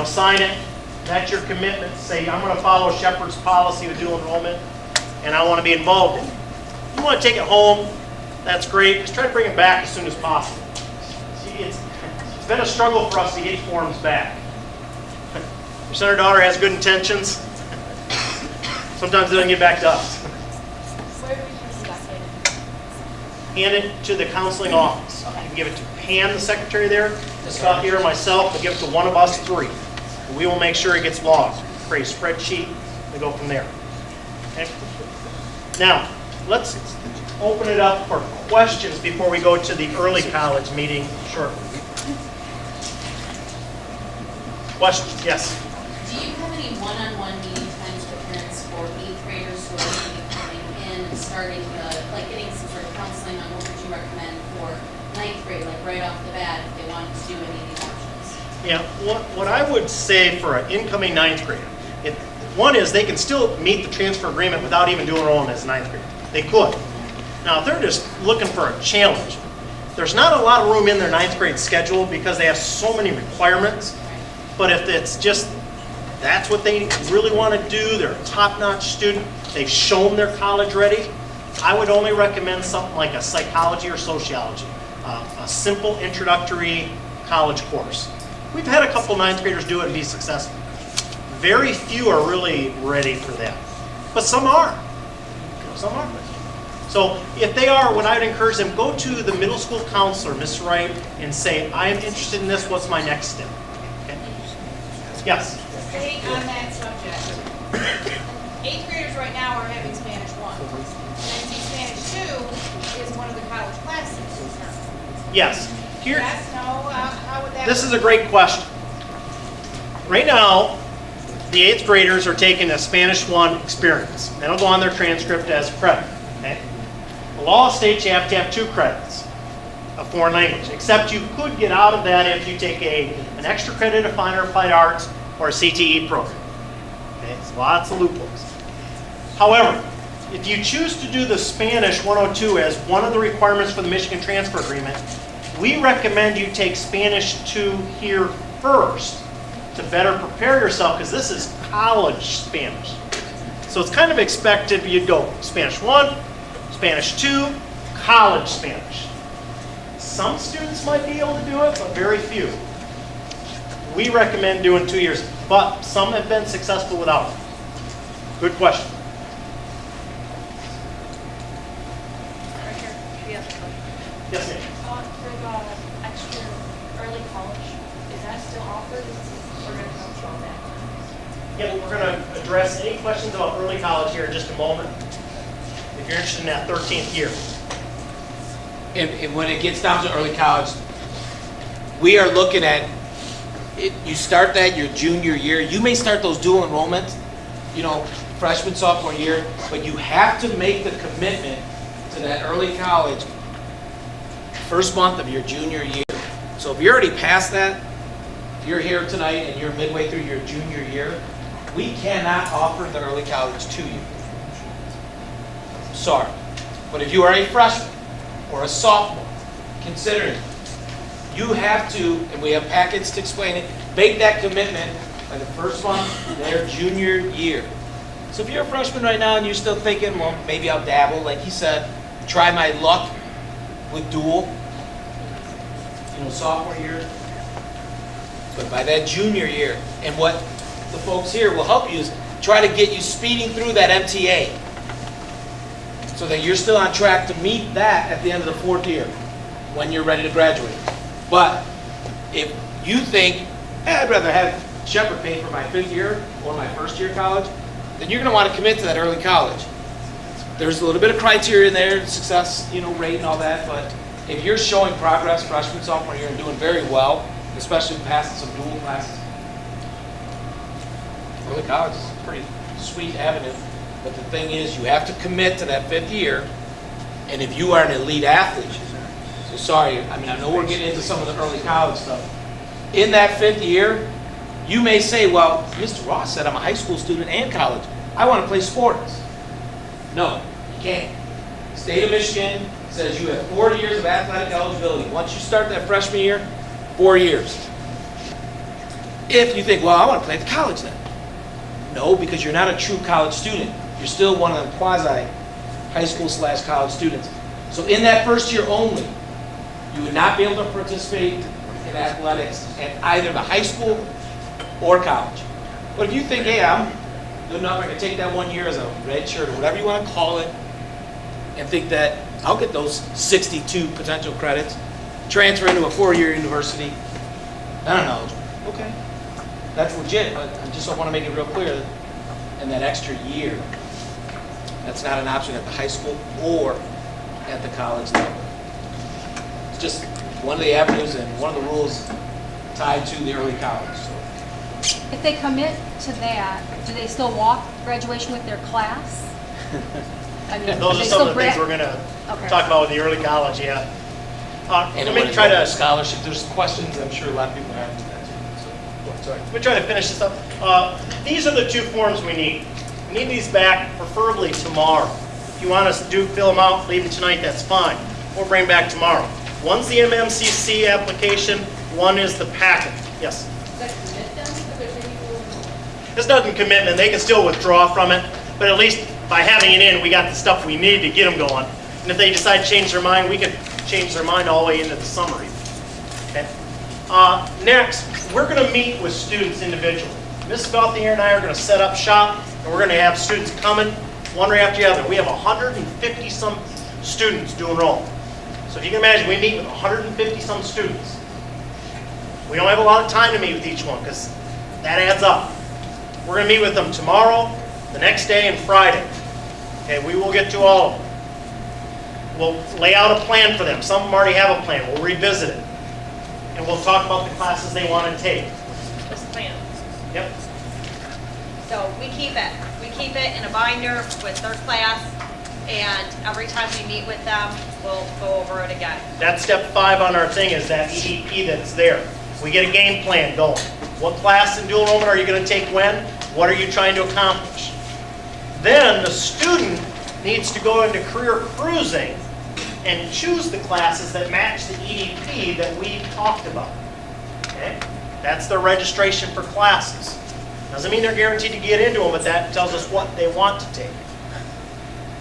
Speaker 2: sign it. That's your commitment. Say, I'm going to follow Shepherd's policy with dual enrollment, and I want to be involved in it. If you want to take it home, that's great. Just try to bring it back as soon as possible. See, it's been a struggle for us to get forms back. Your son or daughter has good intentions. Sometimes they don't get back to us.
Speaker 4: Where do we use that data?
Speaker 2: Hand it to the counseling office. You can give it to Pam, the secretary there, Scott here, myself, and give it to one of us three. We will make sure it gets logged. Create a spreadsheet, and go from there. Okay? Now, let's open it up for questions before we go to the early college meeting shortly. Questions? Yes?
Speaker 7: Do you have any one-on-one meeting times with parents for 8th graders who are going to be coming in and starting, getting some sort of counseling on what would you recommend for 9th grade, like right off the bat, if they wanted to do any of these options?
Speaker 2: Yeah, what I would say for an incoming 9th grader, one is they can still meet the transfer agreement without even dual enrollment as a 9th grader. They could. Now, if they're just looking for a challenge, there's not a lot of room in their 9th grade schedule because they have so many requirements. But if it's just, that's what they really want to do, they're a top-notch student, they've shown they're college ready, I would only recommend something like a psychology or sociology, a simple introductory college course. We've had a couple 9th graders do it and be successful. Very few are really ready for that, but some are. Some are. So if they are, what I would encourage them, go to the middle school counselor, Ms. Wright, and say, I am interested in this, what's my next step? Okay. Yes?
Speaker 8: Staying on that subject, 8th graders right now are having Spanish 1. And Spanish 2 is one of the college classes.
Speaker 2: Yes. Here,
Speaker 8: Yes, no, how would that?
Speaker 2: this is a great question. Right now, the 8th graders are taking a Spanish 1 experience. That'll go on their transcript as credit. Okay? A law states you have to have 2 credits of foreign language, except you could get out of that if you take an extra credit of fine or applied arts or a CTE program. Okay, it's lots of loopholes. However, if you choose to do the Spanish 102 as one of the requirements for the Michigan Transfer Agreement, we recommend you take Spanish 2 here first to better prepare yourself, because this is college Spanish. So it's kind of expected you'd go Spanish 1, Spanish 2, college Spanish. Some students might be able to do it, but very few. We recommend doing 2 years, but some have been successful without it. Good question. Yes, ma'am.
Speaker 4: For the extra early college, is that still offered? We're going to go through all that.
Speaker 2: Yeah, we're going to address any questions about early college here in just a moment. If you're interested in that 13th year.
Speaker 1: And when it gets down to early college, we are looking at it. You start that your junior year. You may start those dual enrollment, freshman, sophomore year, but you have to make the commitment to that early college first month of your junior year. So if you're already past that, if you're here tonight and you're midway through your junior year, we cannot offer the early college to you. Sorry. But if you are a freshman or a sophomore, considering it, you have to, and we have packets to explain it, make that commitment by the first month of their junior year. So if you're a freshman right now and you're still thinking, well, maybe I'll dabble, like he said, try my luck with dual, sophomore year. But by that junior year, and what the folks here will help you is try to get you speeding through that MTA so that you're still on track to meet that at the end of the 4th year when you're ready to graduate. But if you think, I'd rather have Shepherd pay for my 5th year or my 1st year of college, then you're going to want to commit to that early college. There's a little bit of criteria in there, success, rate and all that, but if you're showing progress freshman, sophomore year and doing very well, especially passing some dual classes, early college is a pretty sweet avenue. But the thing is, you have to commit to that 5th year, and if you are an elite athlete, so sorry, I know we're getting into some of the early college stuff. In that 5th year, you may say, well, Mr. Ross said I'm a high school student and college. I want to play sports. No, you can't. The state of Michigan says you have 4 years of athletic eligibility. Once you start that freshman year, 4 years. If you think, well, I want to play at the college then. No, because you're not a true college student. You're still one of the quasi high school / college students. So in that first year only, you would not be able to participate in athletics at either the high school or college. But if you think, hey, I'm good enough, I can take that 1 year as a red shirt or whatever you want to call it, and think that I'll get those 62 potential credits, transfer into a 4-year university, I don't know. Okay, that's legit, but I just want to make it real clear that in that extra year, that's not an option at the high school or at the college level. It's just one of the avenues and one of the rules tied to the early college. So.
Speaker 9: If they commit to that, do they still walk graduation with their class?
Speaker 2: Those are some of the things we're going to talk about with the early college, yeah.
Speaker 1: And
Speaker 2: let me try to
Speaker 1: scholarship. There's questions I'm sure a lot of people have. So, sorry.
Speaker 2: Let me try to finish this up. These are the 2 forms we need. We need these back preferably tomorrow. If you want us to fill them out, leave them tonight, that's fine. We'll bring them back tomorrow. One's the MMCC application, one is the packet. Yes?
Speaker 7: Does that commit them? If there's any rules?
Speaker 2: This doesn't commit, and they can still withdraw from it, but at least by having it in, we got the stuff we need to get them going. And if they decide to change their mind, we can change their mind all the way into the summary. Okay? Next, we're going to meet with students individually. Mrs. Gauthier and I are going to set up shop, and we're going to have students coming one right after the other. We have 150-some students dual enrollment. So if you can imagine, we meet with 150-some students. We don't have a lot of time to meet with each one because that adds up. We're going to meet with them tomorrow, the next day, and Friday. Okay, we will get to all of them. We'll lay out a plan for them. Some of them already have a plan. We'll revisit it. And we'll talk about the classes they want to take.
Speaker 5: This plan.
Speaker 2: Yep.
Speaker 5: So we keep it. We keep it in a binder with their class, and every time we meet with them, we'll go over it again.
Speaker 2: That's step 5 on our thing, is that EDP that's there. We get a game plan going. What class in dual enrollment are you going to take when? What are you trying to accomplish? Then the student needs to go into career cruising and choose the classes that match the EDP that we talked about. Okay? That's their registration for classes. Doesn't mean they're guaranteed to get into them, but that tells us what they want to take.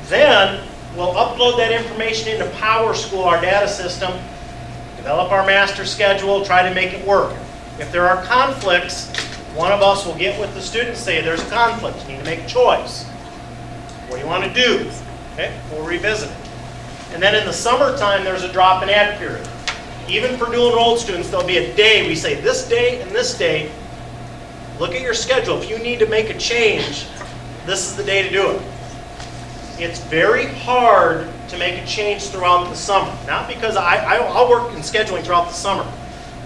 Speaker 2: Then we'll upload that information into PowerSchool, our data system, develop our master schedule, try to make it work. If there are conflicts, one of us will get with the student and say, there's a conflict, you need to make a choice. What do you want to do? Okay, we'll revisit it. And then in the summertime, there's a drop and add period. Even for dual enrolled students, there'll be a day, we say this day and this day, look at your schedule. If you need to make a change, this is the day to do it. It's very hard to make a change throughout the summer. Not because I'll work in scheduling throughout the summer.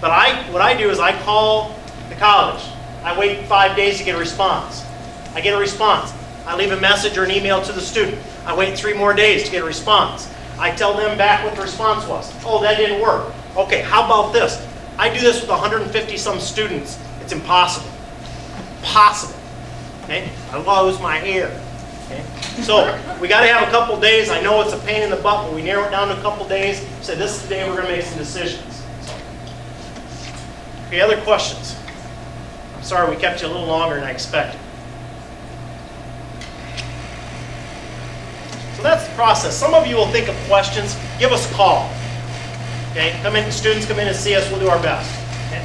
Speaker 2: But what I do is I call the college. I wait 5 days to get a response. I get a response. I leave a message or an email to the student. I wait 3 more days to get a response. I tell them back what the response was. Oh, that didn't work. Okay, how about this? I do this with 150 some students. It's impossible. Possible. Okay? I lose my hair. Okay? So we got to have a couple days. I know it's a pain in the butt, but we narrow it down to a couple days. Say this is the day we're going to make some decisions. So. Okay, other questions? I'm sorry we kept you a little longer than I expected. So that's the process. Some of you will think of questions. Give us a call. Okay, come in. Students come in and see us. We'll do our best. Okay?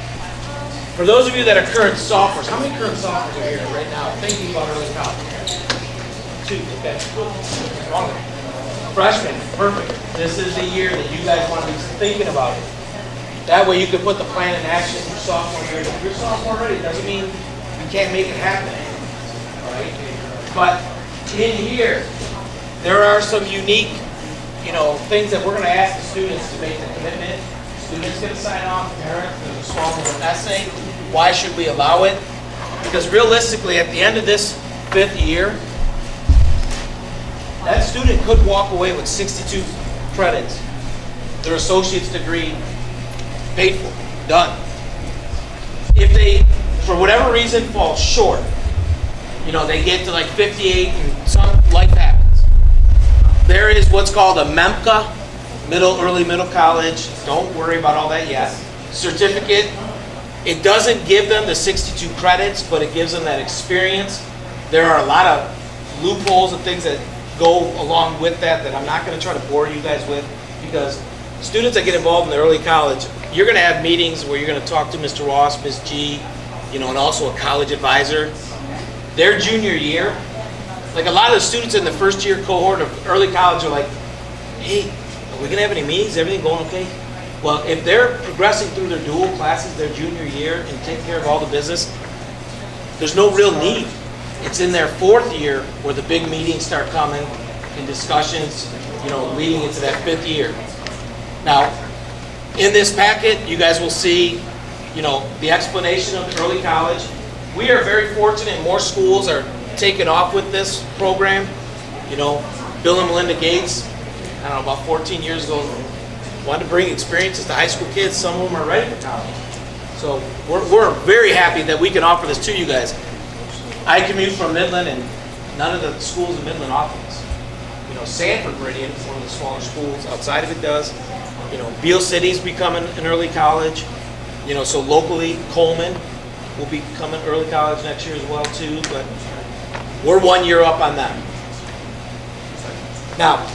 Speaker 1: For those of you that are current sophomores, how many current sophomores are here right now thinking about early college? 2, okay. Wrong. Freshmen, perfect. This is the year that you guys want to be thinking about it. That way you can put the plan in action your sophomore year. If you're sophomore already, doesn't mean you can't make it happen. Right? But in here, there are some unique, things that we're going to ask the students to make the commitment. Students going to sign off, parents, there's a small little essay. Why should we allow it? Because realistically, at the end of this 5th year, that student could walk away with 62 credits. Their associate's degree paid for, done. If they, for whatever reason, fall short, they get to like 58 and some life happens. There is what's called a MEMCA, early middle college. Don't worry about all that yet. Certificate. It doesn't give them the 62 credits, but it gives them that experience. There are a lot of loopholes and things that go along with that I'm not going to try to bore you guys with, because students that get involved in the early college, you're going to have meetings where you're going to talk to Mr. Ross, Ms. G, and also a college advisor. Their junior year, like a lot of the students in the first year cohort of early college are like, hey, are we going to have any meetings? Is everything going okay? Well, if they're progressing through their dual classes their junior year and taking care of all the business, there's no real need. It's in their 4th year where the big meetings start coming and discussions, leading into that 5th year. Now, in this packet, you guys will see, the explanation of the early college. We are very fortunate. More schools are taking off with this program. Bill and Melinda Gates, I don't know, about 14 years ago, wanted to bring experiences to high school kids. Some of them are ready for college. So we're very happy that we can offer this to you guys. I commute from Midland, and none of the schools in Midland offer this. Sanford Meridian, one of the smaller schools outside of it does. Beale City's becoming an early college. So locally, Coleman will be becoming early college next year as well too. But we're 1 year up on them. Now,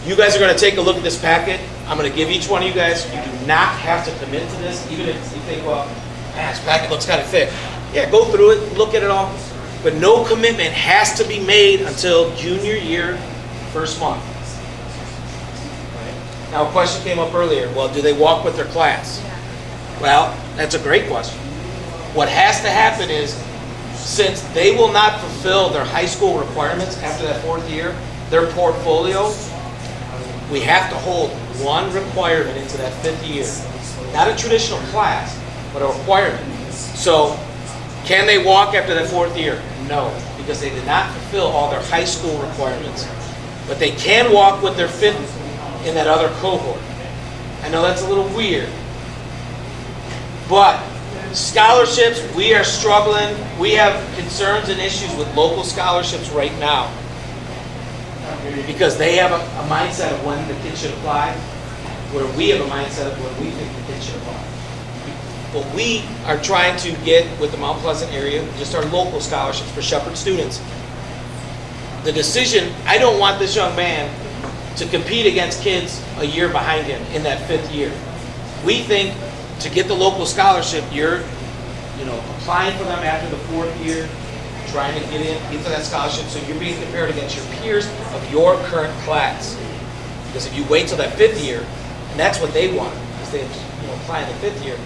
Speaker 1: you guys are going to take a look at this packet. I'm going to give each one of you guys. You do not have to commit to this, even if you think, well, this packet looks kind of thick. Yeah, go through it, look at it all. But no commitment has to be made until junior year, 1st month. Now, a question came up earlier. Well, do they walk with their class? Well, that's a great question. What has to happen is, since they will not fulfill their high school requirements after that 4th year, their portfolio, we have to hold one requirement into that 5th year. Not a traditional class, but a requirement. So, can they walk after that 4th year? No, because they did not fulfill all their high school requirements. but they can walk with their fifth in that other cohort. I know that's a little weird, but scholarships, we are struggling. We have concerns and issues with local scholarships right now because they have a mindset of when the kid should apply, where we have a mindset of when we think the kid should apply. What we are trying to get with the Mount Pleasant area, just our local scholarships for Shepherd students, the decision, I don't want this young man to compete against kids a year behind him in that fifth year. We think to get the local scholarship, you're applying for them after the fourth year, trying to get into that scholarship, so you're being compared against your peers of your current class. Because if you wait till that fifth year, and that's what they want, because they apply in the fifth year.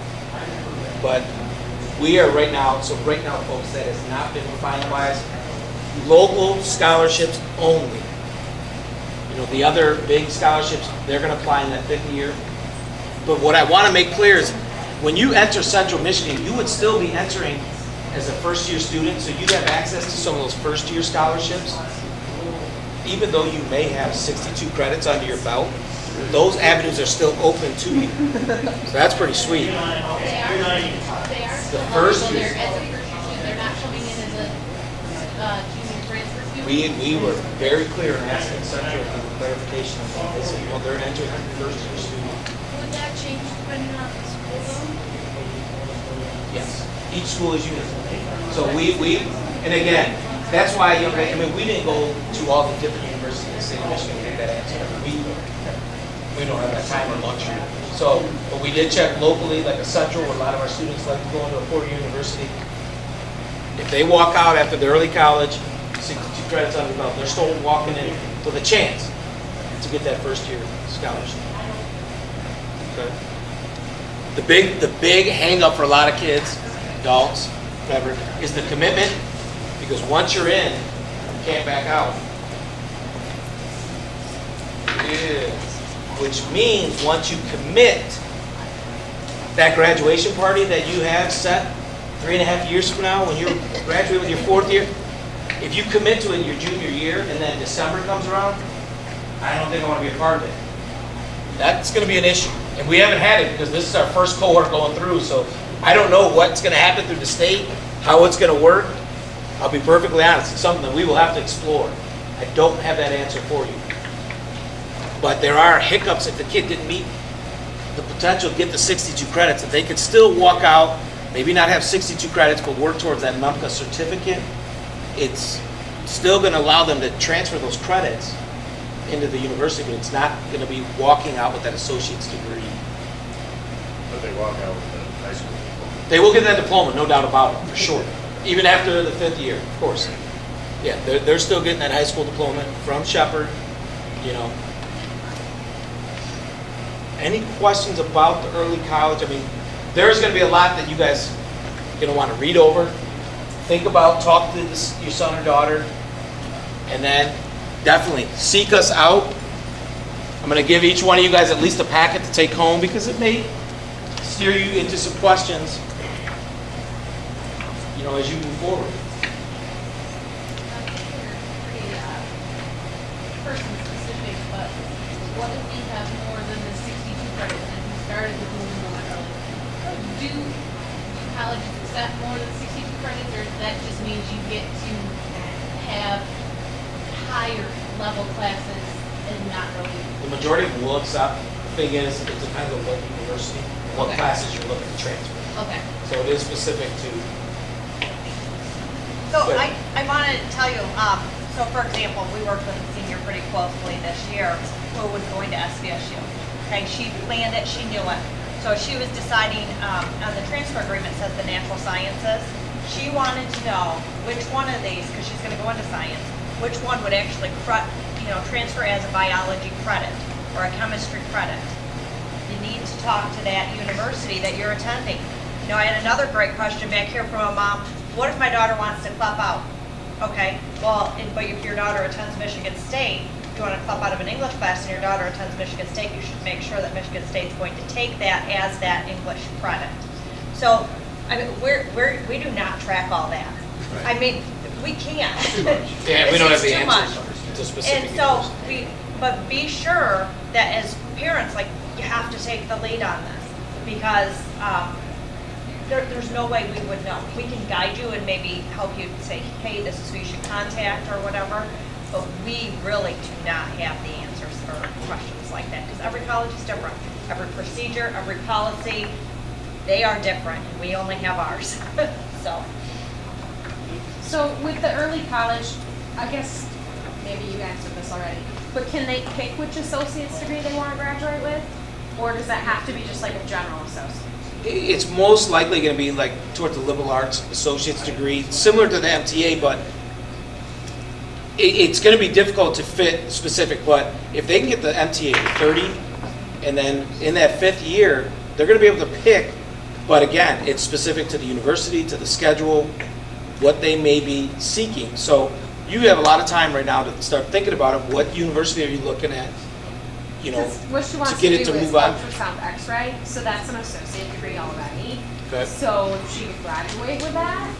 Speaker 1: But we are right now, folks, that has not been finalized. Local scholarships only. The other big scholarships, they're going to apply in that fifth year. But what I want to make clear is when you enter Central Michigan, you would still be entering as a first-year student, so you'd have access to some of those first-year scholarships. Even though you may have 62 credits under your belt, those avenues are still open to you. So that's pretty sweet.
Speaker 8: They are.
Speaker 1: The first
Speaker 8: So
Speaker 1: year.
Speaker 8: they're not coming in as a junior transfer student?
Speaker 1: We were very clear in asking Central for the clarification of that. They said, they're entering as a first-year student.
Speaker 8: Would that change depending on the school though?
Speaker 1: Yes, each school is unique. So and again, that's why, we didn't go to all the different universities in the state of Michigan to get that answer. We don't have that time or luxury. So, but we did check locally, like a Central, where a lot of our students like to go into a four-year university. If they walk out after the early college, 62 credits under the belt, they're still walking in with a chance to get that first-year scholarship. Okay. The big hang-up for a lot of kids, adults, whatever, is the commitment, because once you're in, you can't back out. Yeah. Which means once you commit, that graduation party that you have set 3.5 years from now, when you graduate with your fourth year, if you commit to it in your junior year and then December comes around, I don't think I want to be a part of it. That's going to be an issue. And we haven't had it because this is our first cohort going through, so I don't know what's going to happen through the state, how it's going to work. I'll be perfectly honest, it's something that we will have to explore. I don't have that answer for you. But there are hiccups if the kid didn't meet the potential to get the 62 credits, that they could still walk out, maybe not have 62 credits, but work towards that MEMCA certificate. It's still going to allow them to transfer those credits into the university, but it's not going to be walking out with that associate's degree.
Speaker 6: But they walk out with the high school diploma.
Speaker 1: They will get that diploma, no doubt about it, for sure. Even after the fifth year, of course. Yeah, they're still getting that high school diploma from Shepherd, Any questions about the early college? There's going to be a lot that you guys are going to want to read over, think about, talk to your son or daughter, and then definitely seek us out. I'm going to give each one of you guys at least a packet to take home because it may steer you into some questions, as you move forward.
Speaker 8: Person specific, but what if we have more than the 62 credits and we started the Dual Enrollment early? Do colleges accept more than 62 credits, or that just means you get to have higher level classes and not really?
Speaker 1: The majority of them will accept. The thing is, it depends on what university, what classes you're looking to transfer.
Speaker 8: Okay.
Speaker 1: So it is specific to.
Speaker 5: So I wanted to tell you, so for example, we worked with a senior pretty closely this year who was going to SVSU. Okay, she planned it, she knew it. So she was deciding, on the transfer agreement says the natural sciences. She wanted to know which one of these, because she's gonna go into science, which one would actually transfer as a biology credit or a chemistry credit. You need to talk to that university that you're attending. I had another great question back here from a mom. What if my daughter wants to club out? Okay, well, but if your daughter attends Michigan State, if you want to club out of an English class and your daughter attends Michigan State, you should make sure that Michigan State's going to take that as that English credit. So, we do not track all that.
Speaker 1: Right.
Speaker 5: We can't.
Speaker 1: Yeah, we don't have the
Speaker 5: It's too much.
Speaker 1: answers. to specific
Speaker 5: And so
Speaker 1: university.
Speaker 5: but be sure that as parents, like, you have to take the lead on this because there's no way we would know. We can guide you and maybe help you say, hey, this is who you should contact or whatever, but we really do not have the answers for questions like that because every college is different. Every procedure, every policy, they are different. We only have ours. So.
Speaker 10: So with the early college, I guess maybe you answered this already, but can they pick which associate's degree they want to graduate with? Or does that have to be just like a general associate?
Speaker 1: It's most likely going to be like towards the liberal arts associate's degree, similar to the MTA, but it's going to be difficult to fit specific. But if they can get the MTA to 30, and then in that 5th year, they're going to be able to pick. But again, it's specific to the university, to the schedule, what they may be seeking. So you have a lot of time right now to start thinking about it. What university are you looking at? You know,
Speaker 10: Because what she wants
Speaker 1: to get it
Speaker 10: do
Speaker 1: to
Speaker 10: is
Speaker 1: move on.
Speaker 10: ultrasound X-ray, so that's an associate degree already.
Speaker 1: Okay.
Speaker 10: So if she could graduate with that,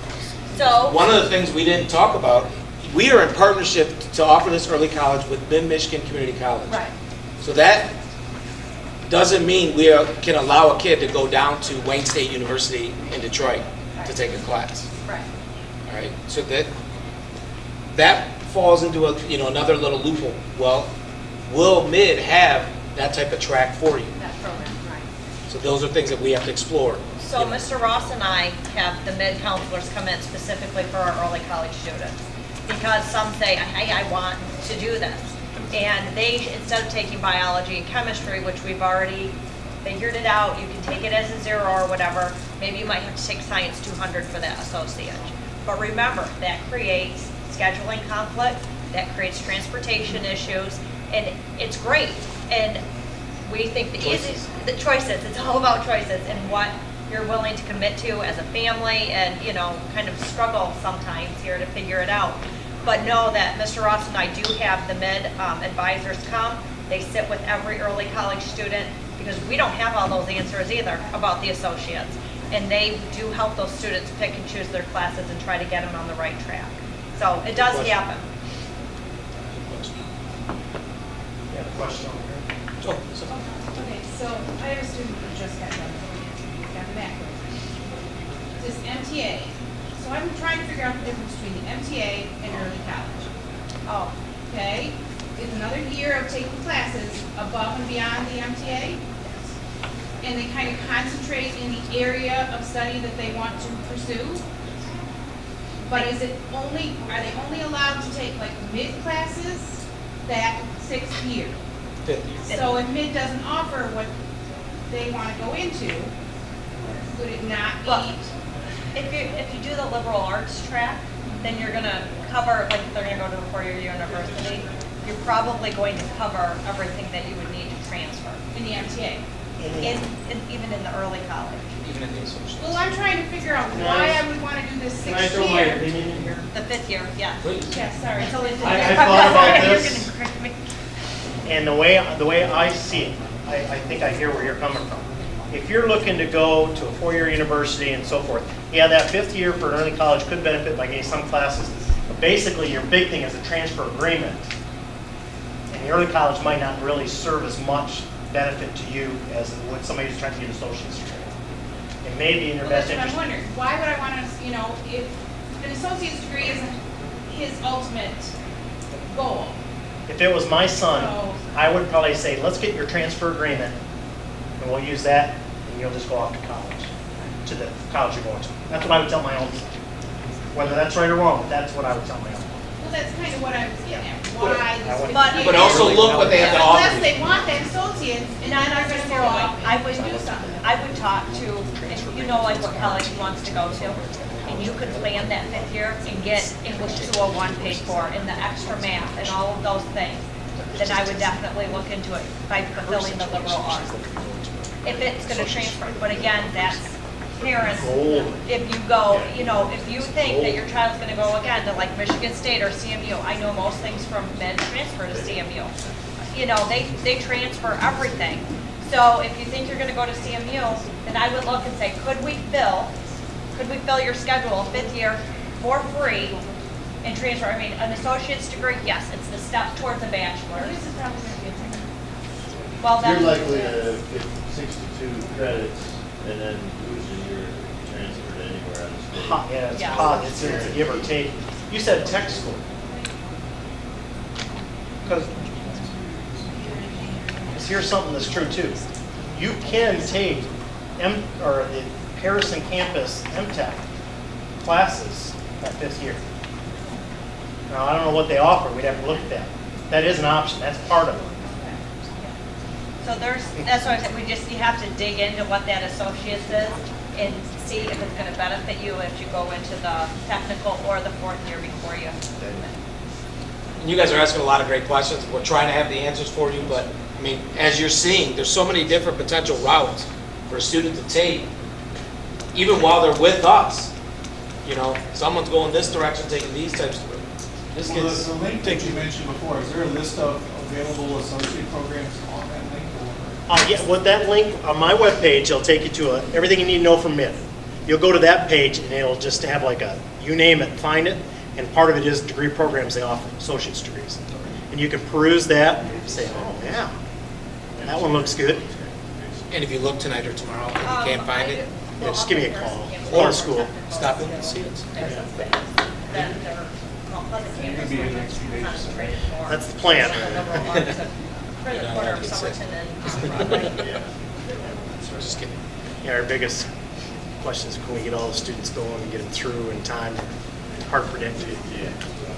Speaker 5: So.
Speaker 1: One of the things we didn't talk about, we are in partnership to offer this early college with Mid-Michigan Community College.
Speaker 10: right?
Speaker 1: So that doesn't mean we can allow a kid to go down to Wayne State University in Detroit to take a class.
Speaker 10: Right.
Speaker 1: All right, so that falls into another little loophole. Well, will Mid have that type of track for you?
Speaker 10: That program, right?
Speaker 1: So those are things that we have to explore.
Speaker 5: So Mr. Ross and I have the mid counselors come in specifically for our early college students. Because some say, hey, I want to do this. And they, instead of taking biology and chemistry, which we've already figured it out, you can take it as a 0 or whatever. Maybe you might have to take science 200 for that associate. But remember, that creates scheduling conflict, that creates transportation issues, and it's great. And we think the easiest, the choices, it's all about choices and what you're willing to commit to as a family and, kind of struggle sometimes here to figure it out. But know that Mr. Ross and I do have the mid advisors come. They sit with every early college student because we don't have all those answers either about the associates. And they do help those students pick and choose their classes and try to get them on the right track. So it does happen.
Speaker 2: You have a question over here?
Speaker 8: Okay, so I have a student who just got done, got the back. This MTA, so I'm trying to figure out the difference between the MTA and early college.
Speaker 5: Oh,
Speaker 8: Okay, it's another year of taking classes above and beyond the MTA. And they kind of concentrate in the area of study that they want to pursue. But are they only allowed to take like mid classes that 6th year?
Speaker 1: 5th year.
Speaker 8: So if mid doesn't offer what they want to go into, would it not
Speaker 5: Well,
Speaker 8: be?
Speaker 5: if you do the liberal arts track, then you're gonna cover, like if they're gonna go to a 4-year university, you're probably going to cover everything that you would need to transfer.
Speaker 8: In the MTA?
Speaker 5: Even in the early college.
Speaker 1: Even in the associates.
Speaker 8: Well, I'm trying to figure out why I would want to do this
Speaker 2: Can I
Speaker 8: 6th
Speaker 2: throw my
Speaker 8: year.
Speaker 2: opinion in here?
Speaker 5: The 5th year, yeah.
Speaker 1: Please.
Speaker 8: Yeah, sorry.
Speaker 5: It's always-
Speaker 2: I thought about
Speaker 5: You're
Speaker 2: this.
Speaker 5: gonna-
Speaker 2: And the way I see it, I think I hear where you're coming from. If you're looking to go to a 4-year university and so forth, yeah, that 5th year for an early college could benefit by getting some classes. But basically, your big thing is a transfer agreement. And the early college might not really serve as much benefit to you as would somebody who's trying to get an associate's degree. It may be in your
Speaker 8: Well,
Speaker 2: best
Speaker 8: that's what I'm
Speaker 2: interest.
Speaker 8: wondering. Why would I want to, if an associate's degree isn't his ultimate goal?
Speaker 2: If it was my son,
Speaker 8: So-
Speaker 2: I would probably say, let's get your transfer agreement, and we'll use that, and you'll just go off to college, to the college you're going to. That's what I would tell my own son. Whether that's right or wrong, but that's what I would tell my own.
Speaker 8: Well, that's kind of what I was getting at. Why this would
Speaker 5: But-
Speaker 8: be-
Speaker 1: But also look what they have to offer.
Speaker 8: Unless they want that associate, and then they're going to go off
Speaker 5: I
Speaker 8: and
Speaker 5: would
Speaker 8: do something.
Speaker 5: I would talk to, if you know like what college he wants to go to, and you could plan that 5th year and get English 201 paid for, and the extra math and all of those things, then I would definitely look into it by fulfilling the liberal arts. If it's gonna transfer, but again, that's parents, if you go, if you think that your child's gonna go again to like Michigan State or CMU, I know most things from med transfer to CMU. They transfer everything. So if you think you're gonna go to CMU, then I would look and say, could we fill your schedule 5th year for free and transfer. I mean, an associate's degree, yes, it's the step towards a
Speaker 8: What
Speaker 5: bachelor's.
Speaker 8: is the problem with getting?
Speaker 5: Well,
Speaker 6: You're
Speaker 5: then,
Speaker 6: likely to get 62 credits and then lose a year if you transfer to anywhere out of state.
Speaker 2: Yeah, it's
Speaker 5: Yeah.
Speaker 2: hot, it's a give or take. You said tech school. Because here's something that's true too. You can take the Harrison campus MTech classes that 5th year. Now, I don't know what they offer, we'd have to look at that. That is an option, that's part of it.
Speaker 5: so that's what I said, you have to dig into what that associate's is and see if it's gonna benefit you if you go into the technical or the 4th year before you.
Speaker 1: And you guys are asking a lot of great questions. We're trying to have the answers for you, but, I mean, as you're seeing, there's so many different potential routes for a student to take, even while they're with us. You know, someone's going this direction, taking these types of routes. This
Speaker 3: Well,
Speaker 1: gets,
Speaker 3: the link that you mentioned before, is there a list of available associate programs on that link? Or?
Speaker 2: Yeah, with that link on my webpage, it'll take you to everything you need to know from MIT. You'll go to that page and it'll just have like a, you name it, find it, and part of it is degree programs they offer, associate's degrees. And you can peruse that and say, oh, yeah, that one looks good.
Speaker 1: and if you look tonight or tomorrow and you can't find it,
Speaker 2: Yeah, just give me a call, or school.
Speaker 1: stop in and see us.
Speaker 5: Then they're, Pleasant campus,
Speaker 3: Maybe in the
Speaker 5: we're
Speaker 3: next few days.
Speaker 5: concentrated more.
Speaker 2: That's the plan.
Speaker 5: For the corner of Somerton and Broadway.
Speaker 1: Just kidding.
Speaker 2: Yeah, our biggest question is can we get all the students going and get them through in time? Hard to predict.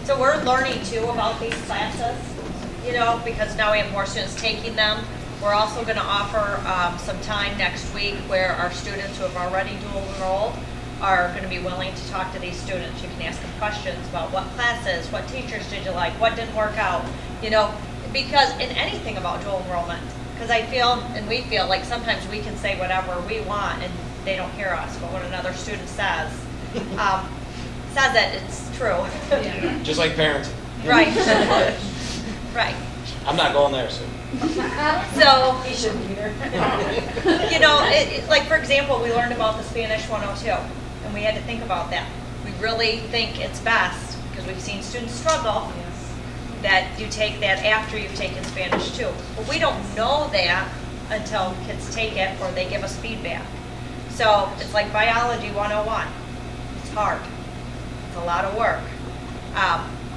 Speaker 5: So we're learning too about these classes, you know, because now we have more students taking them. We're also going to offer some time next week where our students who have already dual enrolled are going to be willing to talk to these students. You can ask them questions about what classes, what teachers did you like, what didn't work out, you know, because in anything about dual enrollment, because I feel and we feel like sometimes we can say whatever we want and they don't hear us, but when another student says that it's true.
Speaker 1: Just like parenting.
Speaker 5: Right. Right.
Speaker 1: I'm not going there soon.
Speaker 5: So, he shouldn't either. You know, like for example, we learned about the Spanish 102, and we had to think about that. We really think it's best, because we've seen students struggle, that you take that after you've taken Spanish 2. But we don't know that until kids take it or they give us feedback. So it's like biology 101. It's hard. It's a lot of work.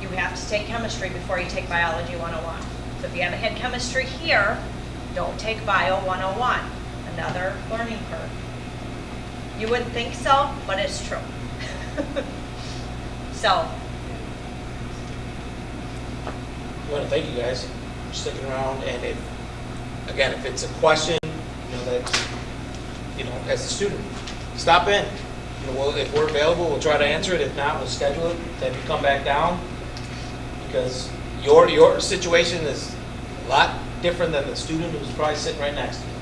Speaker 5: You have to take chemistry before you take biology 101. So if you haven't had chemistry here, don't take bio 101. Another learning curve. You wouldn't think so, but it's true. So,
Speaker 1: I want to thank you guys for sticking around, and if it's a question, you know, that, you know, as a student, stop in. You know, if we're available, we'll try to answer it. If not, we'll schedule it, then you come back down, because your situation is a lot different than the student who's probably sitting right next to you.